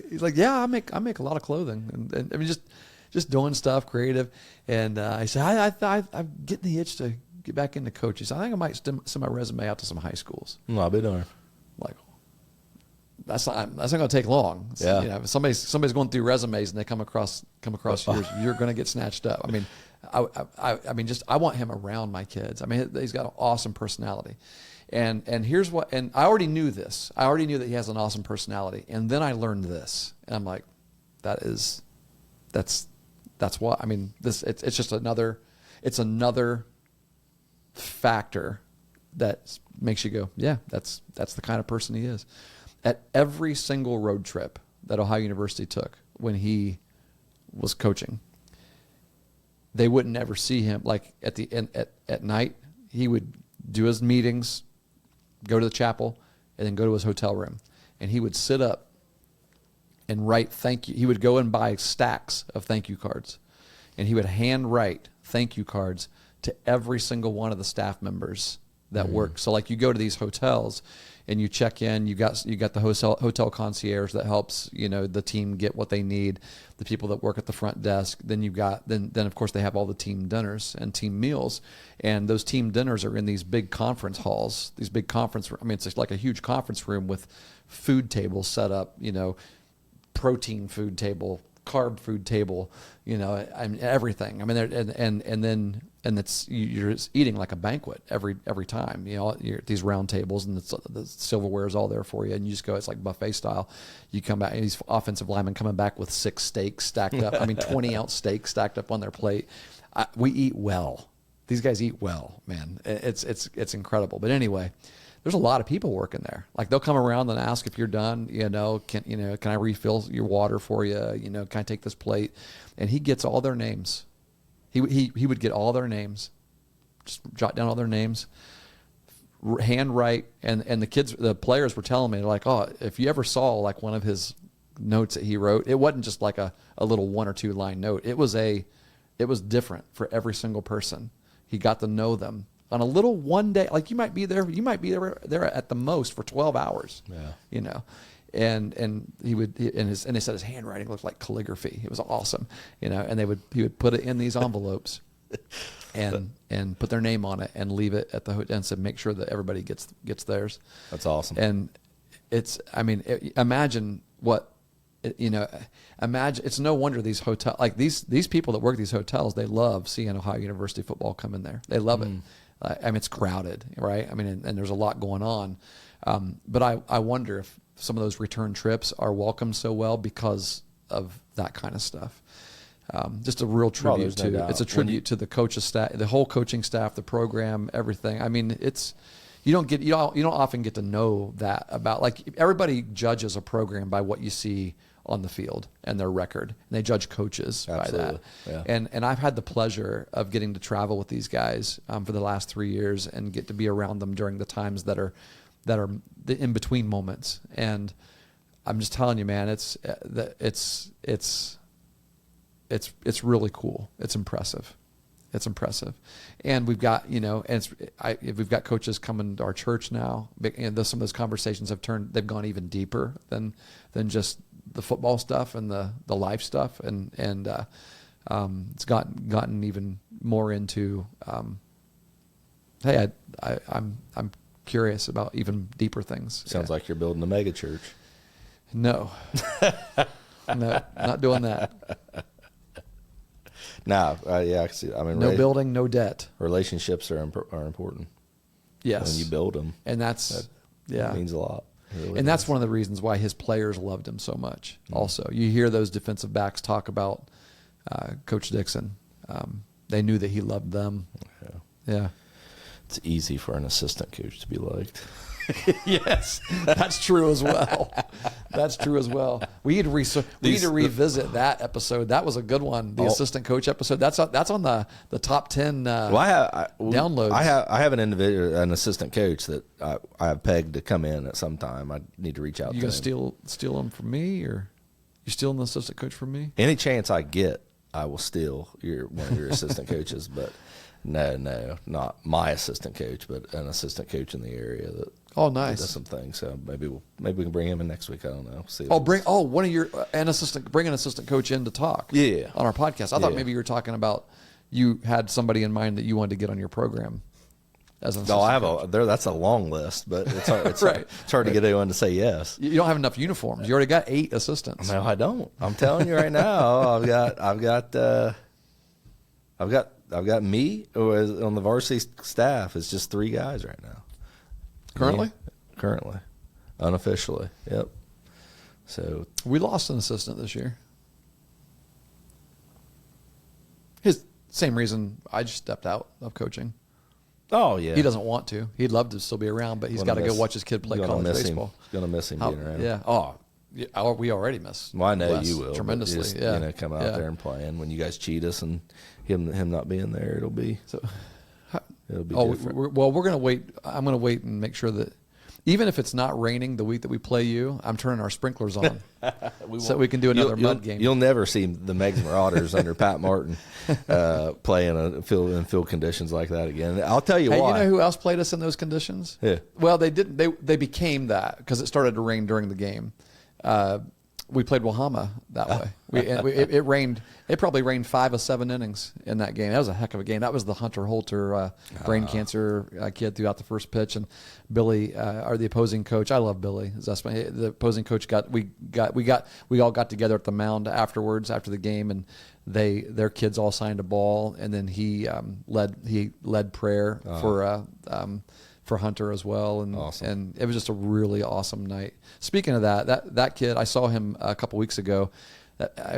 He's like, "Yeah, I make a lot of clothing, and just doing stuff creative." And I said, I'm getting the itch to get back into coaching. So I think I might send my resume out to some high schools. I'll be darned. Like, that's not going to take long. Yeah. If somebody's going through resumes and they come across yours, you're going to get snatched up. I want him around my kids. He's got an awesome personality. And here's what, and I already knew this. I already knew that he has an awesome personality. And then I learned this. And I'm like, that's what, it's just another factor that makes you go, yeah, that's the kind of person he is. at every single road trip that Ohio University took when he was coaching, they wouldn't ever see him. Like at the end at night, he would do his meetings, go to the chapel, and then go to his hotel room, and he would sit up and write thank you. He would go and buy stacks of thank you cards, and he would hand write thank you cards to every single one of the staff members that work. So like you go to these hotels and you check in, you got the hotel concierge that helps, the team get what they need, the people that work at the front desk. Then you've got, then of course they have all the team dinners and team meals. And those team dinners are in these big conference halls, these big conference, it's like a huge conference room with food tables set up, protein food table, carb food table, everything. And it's, you're just eating like a banquet every time. You're at these round tables, and the silverware is all there for you, and you just go. It's like buffet style. You come back, and these offensive linemen coming back with 6 steaks stacked up. 20-ounce steaks stacked up on their plate. We eat well. These guys eat well, man. It's incredible. But anyway, there's a lot of people working there. Like they'll come around and ask if you're done. Can I refill your water for you? Can I take this plate? And he gets all their names. He would get all their names, just jot down all their names, hand write, and the players were telling me, they're like, oh, if you ever saw like one of his notes that he wrote, it wasn't just like a little 1 or 2 line note. It was different for every single person. He got to know them on a little one day. Like you might be there at the most for 12 hours. Yeah. And he they said his handwriting looked like calligraphy. It was awesome, and he would put it in these envelopes and put their name on it and leave it at the hotel and said, make sure that everybody gets theirs. That's awesome. And imagine what, imagine, it's no wonder these these people that work these hotels, they love seeing Ohio University football come in there. They love it. It's crowded, right? And there's a lot going on. But I wonder if some of those return trips are welcomed so well because of that kind of stuff. Just a real tribute it's a tribute to the coaches staff, the whole coaching staff, the program, everything. You don't often get to know that about, like, everybody judges a program by what you see on the field and their record, and they judge coaches by that. Yeah. And I've had the pleasure of getting to travel with these guys for the last 3 years and get to be around them during the times that are the in between moments. And I'm just telling you, man, it's really cool. It's impressive. And we've got, we've got coaches coming to our church now. And some of those conversations they've gone even deeper than just the football stuff and the life stuff. And it's gotten even more into, hey, I'm curious about even deeper things. Sounds like you're building a mega church. No, not doing that. No, yeah, I can see. No building, no debt. Relationships are important. Yes, when you build them, and that means a lot. Really and that's one of the reasons why his players loved him so much. Also, you hear those defensive backs talk about Coach Dixon. They knew that he loved them. Yeah. It's easy for an assistant coach to be liked. Yes, that's true as well. We need to revisit that episode. That was a good one. The assistant coach episode. That's on the top 10 downloads. I have an assistant coach that I have pegged to come in at some time. I need to reach out. You to gonna steal him from me, or you stealing the assistant coach from me? Any chance I get, I will steal one of your assistant coaches. But no, not my assistant coach, but an assistant coach in the area that. Oh, nice. Does some things. So maybe we can bring him in next week. I don't know. See. Bring an assistant coach in to talk. Yeah. On our podcast. I thought maybe you were talking about you had somebody in mind that you wanted to get on your program. As an I have coach. That's a long list, but it's hard, right. It's hard to get anyone to say yes. You don't have enough uniforms. You already got 8 assistants. No, I don't. I'm telling you right now. I've got me who is on the varsity staff. It's just 3 guys right now. Currently, unofficially. Yep. So we lost an assistant this year. His same reason I just stepped out of coaching. Oh yeah, He doesn't want to. He'd love to still be around, but he's got to go watch his kid play college baseball. Gonna miss him being around. Yeah. Oh, yeah. Oh, we already miss. Well, I know Wes you will tremendously. Just, yeah. Come out there and playing. When you guys cheat us and him not being there, it'll be different. We're gonna wait. I'm gonna wait and make sure that even if it's not raining the week that we play you, I'm turning our sprinklers on so we can do another mud game. You'll never see the Megs Marauders under Pat Martin playing in field conditions like that again. I'll tell you why. You know who else played us in those conditions? Yeah. Well, they didn't. They became that because it started to rain during the game. We played Wahama that way. It rained. It probably rained 5 of 7 innings in that game. That was a heck of a game. That was the Hunter Holter brain cancer kid throughout the first pitch, and Billy, the opposing coach. I love Billy. The opposing coach we all got together at the mound afterwards after the game, and their kids all signed a ball, and then he led prayer for Hunter as well, and awesome. And it was just a really awesome night. Speaking of that kid, I saw him a couple weeks ago.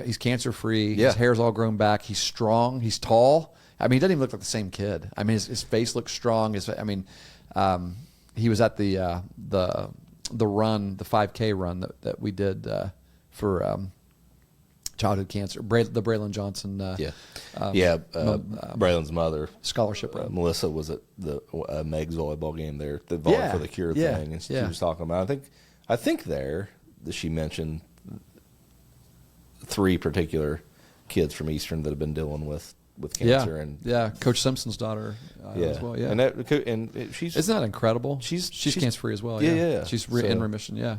He's cancer free. Yeah. His hair's all grown back. He's strong. He's tall. I mean, he doesn't even look like the same kid. I mean, his face looks strong. He was at the run, the 5K run that we did for childhood cancer. The Braylon Johnson. Braylon's mother, scholarship run. Melissa was at the Meg's volleyball game there, the Volley for the Cure thing, and she was talking about. I think there that she mentioned 3 particular kids from Eastern that have been dealing with cancer, and Coach Simpson's daughter as well. Yeah, and she's isn't that incredible? She's cancer free as well. Yeah. She's in remission. Yeah.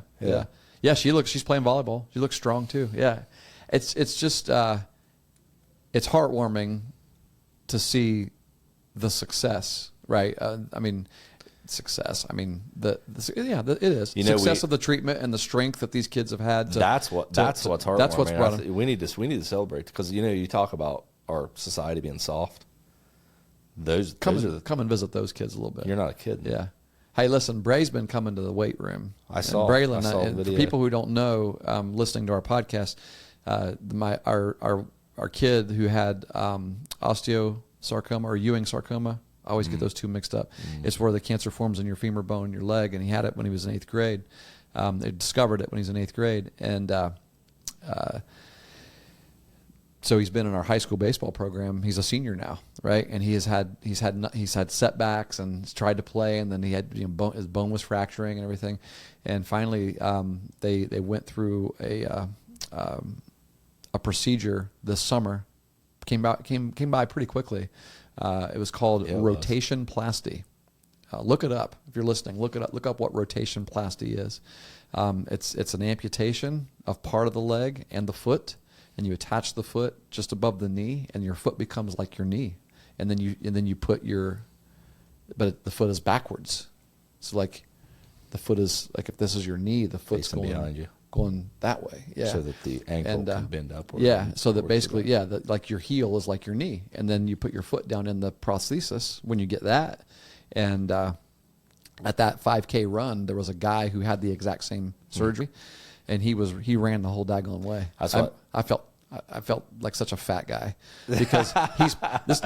She's playing volleyball. She looks strong too. Yeah, it's just it's heartwarming to see the success. Right. Success. I mean, it is success of the treatment and the strength that these kids have had. That's what's heartwarming. That's what's brought them. We need to celebrate because you talk about our society being soft. Come and visit those kids a little bit. You're not a kid. Yeah. Hey, listen, Bray's been coming to the weight room. I saw Braylon. the For people who don't know, listening to our podcast, our kid who had osteosarcoma or Ewing sarcoma. I always get those two mixed up. It's where the cancer forms in your femur bone in your leg, and he had it when he was in 8th grade. They discovered it when he was in 8th grade, and so he's been in our high school baseball program. He's a senior now, right? And he's had setbacks and he's tried to play, and then he had his bone was fracturing and everything, and finally they went through a procedure this summer. Came by pretty quickly. It was called rotation plasty. Look it up if you're listening. Look it up. Look up what rotation plasty is. It's an amputation of part of the leg and the foot, and you attach the foot just above the knee, and your foot becomes like your knee. And then you put but the foot is backwards. So like the foot is like if this is your knee, the foot's going behind you, going that way. Yeah. So that the ankle can bend upward. Yeah. So that basically, like your heel is like your knee, and then you put your foot down in the prosthesis when you get that. And at that 5K run, there was a guy who had the exact same surgery, and he ran the whole daggone way. I felt like such a fat guy because this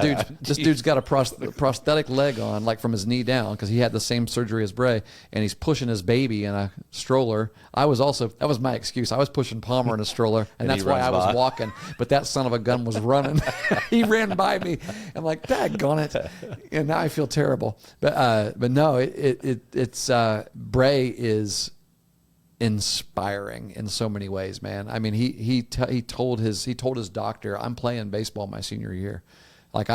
dude's got a prosthetic leg on, like from his knee down, because he had the same surgery as Bray, and he's pushing his baby in a stroller. That was my excuse. I was pushing Palmer in a stroller, and that's why I was walking. But that son of a gun was running. He ran by me. I'm like, daggone it, and now I feel terrible. But no, it's Bray is inspiring in so many ways, man. I mean, he told his doctor, I'm playing baseball my senior year. Like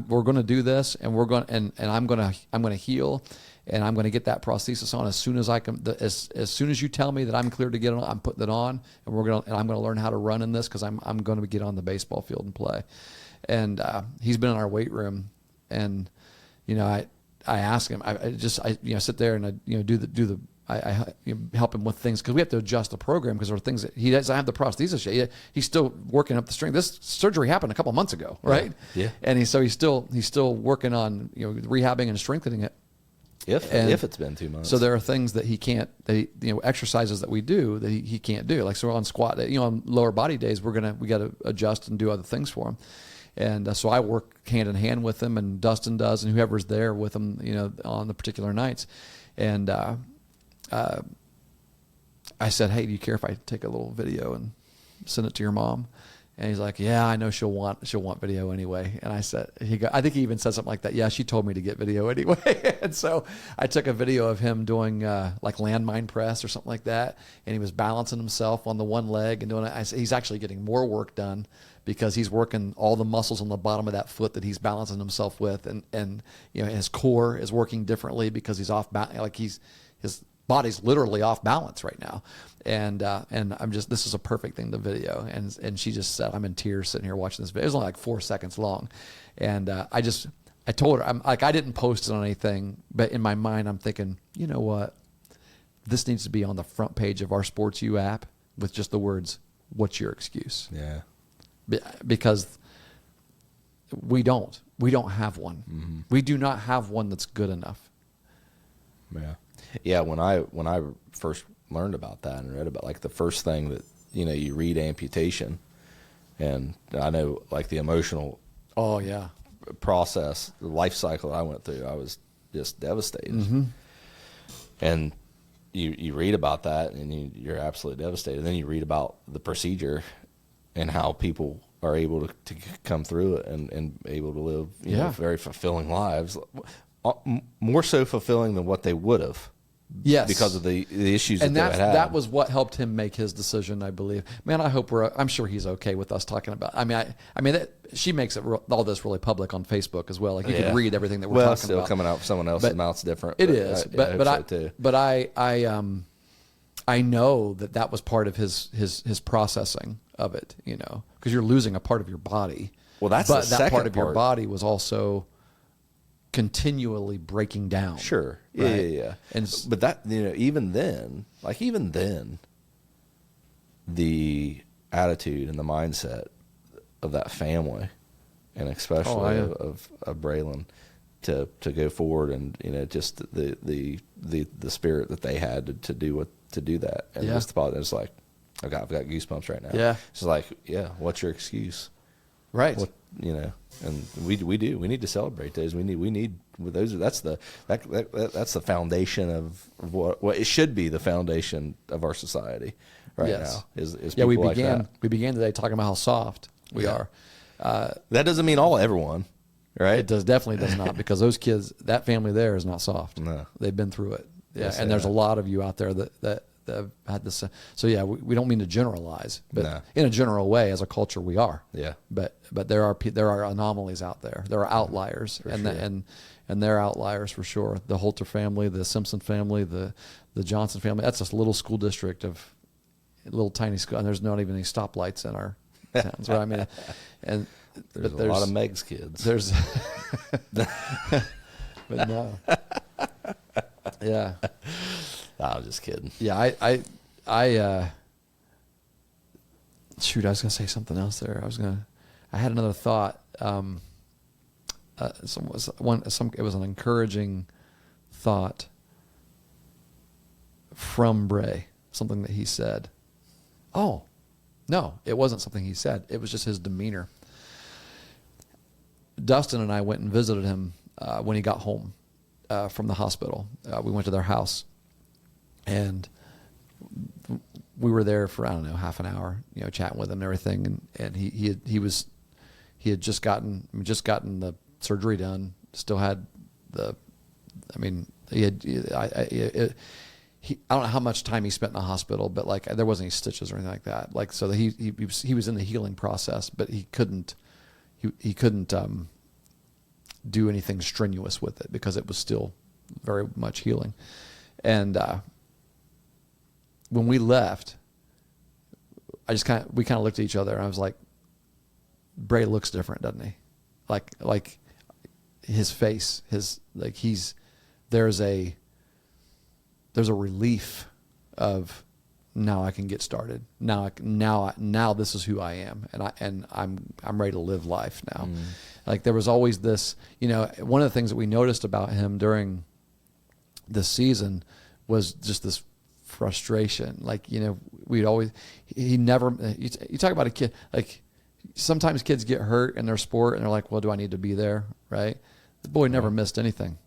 we're going to do this, and I'm going to heal, and I'm going to get that prosthesis on as soon as I can. As soon as you tell me that I'm cleared to get it on, I'm putting it on, and I'm going to learn how to run in this because I'm going to get on the baseball field and play. And he's been in our weight room, and I ask him, I sit there and I help him with things because we have to adjust the program because there are things that he doesn't have the prosthesis yet. He's still working up the strength. This surgery happened a couple months ago, right? Yeah. And he's still working on rehabbing and strengthening it. If it's been 2 months. So there are things that he can't. Exercises that we do that he can't do. Like so on squat, on lower body days, we got to adjust and do other things for him. And so I work hand in hand with him, and Dustin does, and whoever's there with him, on the particular nights. And I said, hey, do you care if I take a little video and send it to your mom? And he's like, yeah, I know she'll want video anyway. And I said, I think he even said something like that. Yeah, she told me to get video anyway. And so I took a video of him doing like landmine press or something like that. And he was balancing himself on the one leg and doing it. He's actually getting more work done because he's working all the muscles on the bottom of that foot that he's balancing himself with. And his core is working differently because he's off, his body's literally off balance right now. And this is a perfect thing to video. And she just said, I'm in tears sitting here watching this video. It was only like 4 seconds long. And I told her, I didn't post it on anything, but in my mind, I'm thinking, you know what? This needs to be on the front page of our Sports U app with just the words, what's your excuse? Yeah. Because we don't have one. Mm-hmm. We do not have one that's good enough. Yeah. Yeah. When I first learned about that and read about, like, the first thing that, you read amputation, and I know, like, the emotional process, the life cycle I went through, I was just devastated. Mm-hmm. And you read about that and you're absolutely devastated. And then you read about the procedure and how people are able to come through it and able to live very fulfilling lives, more so fulfilling than what they would have. Yes, because of the issues and that they had. That was what helped him make his decision, I believe. Man, I'm sure he's okay with us talking about. She makes all this really public on Facebook as well. Like, you can read everything that we're talking still about. Coming out of someone else's mouth's different. It is, but I know that was part of his processing of it. Because you're losing a part of your body. Well, that part of your body was also continually breaking down. Sure. Right? Yeah. But that, even then, the attitude and the mindset of that family, and especially of Braylon, to go forward, and just the spirit that they had to do that. And just the it's like, I've got goosebumps right now. Yeah. It's like, what's your excuse? Right. And we need to celebrate those. We need those. That's the foundation of what it should be, the foundation of our society now. Is people we began today talking about how soft we are. That doesn't mean everyone, right? It definitely does not, because those kids, that family there is not soft. No. They've been through it. Yeah, yes, and there's a lot of you out there that have had this. So we don't mean to generalize, but in a general way, as a culture, we are. Yeah. But there are anomalies out there. There are outliers, and they're outliers for sure. The Holter family, the Simpson family, the Johnson family. That's a little school district of a little tiny school, and there's not even any stoplights in our towns. Right? I mean, and there's a lot of Meg's kids. There's, but no. Yeah. I was just kidding. Yeah, I shoot, I was gonna say something else there. I had another thought. It was an encouraging thought from Bray, something that he said. Oh, no, it wasn't something he said. It was just his demeanor. Dustin and I went and visited him when he got home from the hospital. We went to their house, and we were there for, I don't know, half an hour, chatting with him and everything. And he had just gotten the surgery done. Still had I don't know how much time he spent in the hospital, but there wasn't any stitches or anything like that. So he was in the healing process, but he couldn't do anything strenuous with it because it was still very much healing. And when we left, we kind of looked at each other, and I was like, Bray looks different, doesn't he? Like his face, there's a relief of, now I can get started. Now this is who I am, and I'm ready to live life now. Like, there was always this, one of the things that we noticed about him during this season was just this frustration. You talk about a kid, sometimes kids get hurt in their sport and they're like, well, do I need to be there? Right. The boy never missed anything.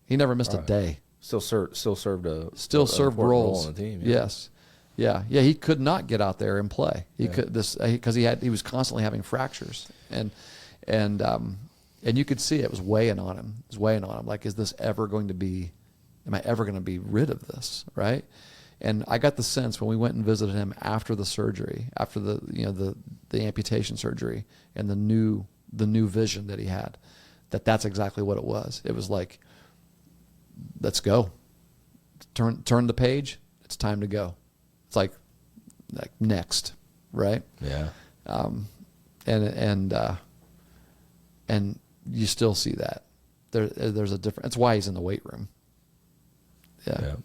He never missed a day. Still served Served important roles role in the team. Yes. Yeah. He could not get out there and play. He could because he was constantly having fractures and you could see it was weighing on him. It was weighing on him. Like, is this ever going to be? Am I ever going to be rid of this? Right. And I got the sense when we went and visited him after the surgery, after the amputation surgery, and the new vision that he had, that's exactly what it was. It was like, let's go. Turn the page. It's time to go. It's like next, right? Yeah. And you still see that there's a difference. That's why he's in the weight room. Yeah.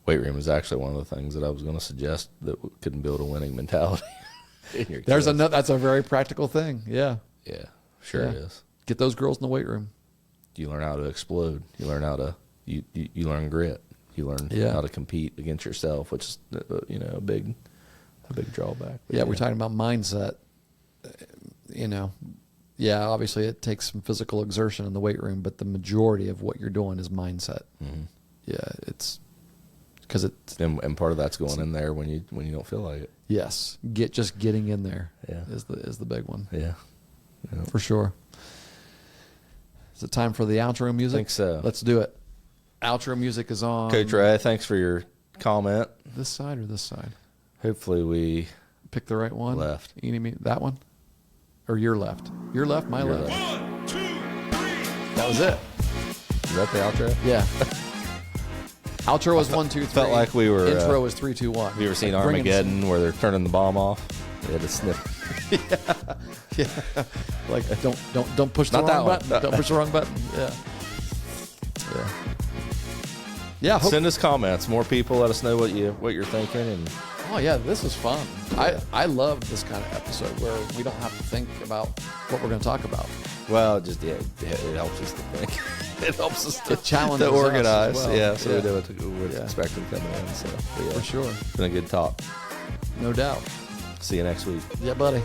Weight room is actually one of the things that I was going to suggest that could build a winning mentality in your There's kids. that's a very practical thing. Yeah. Yeah, sure Yeah. it is. Get those girls in the weight room. You learn how to explode. You learn how to you learn grit. You learn how to compete against yourself, which is a big drawback. But Yeah, we're talking about mindset. Obviously it takes some physical exertion in the weight room, but the majority of what you're doing is mindset. Mm-hmm. Yeah, it's because it's and part of that's going in there when you don't feel like it. yes, getting in there Yeah. is the big one. Yeah. For sure. Is it time for the outro music? I think so. Let's do it. Outro music is on. Coach Ray, thanks for your comment. This side or this side? Hopefully we Pick the right one. Left. Eeny, meeny, that one? Or your left? Your left, my Your left. left. 1, 2, 3. That was it. Is that the outro? Yeah. Outro was 1, 2, 3. Felt like we were, Intro was 3, 2, 1. Have you ever seen Like bringing Armageddon where they're turning the bomb off? They had to snip. Yeah. Like don't push the Not that wrong one. button. Don't push the wrong button. Yeah. Yeah. Yeah. Send us comments. More people, let us know what you're thinking. And Oh yeah, this is fun. I love this kind of episode where we don't have to think about what we're going to talk about. well, it helps us to think. It helps us It challenges to us as organize. well. Yeah, so Yeah. we know what we're Yeah. expecting coming in. So but yeah, For sure. it's been a good talk. No doubt. See you next week. Yeah, buddy.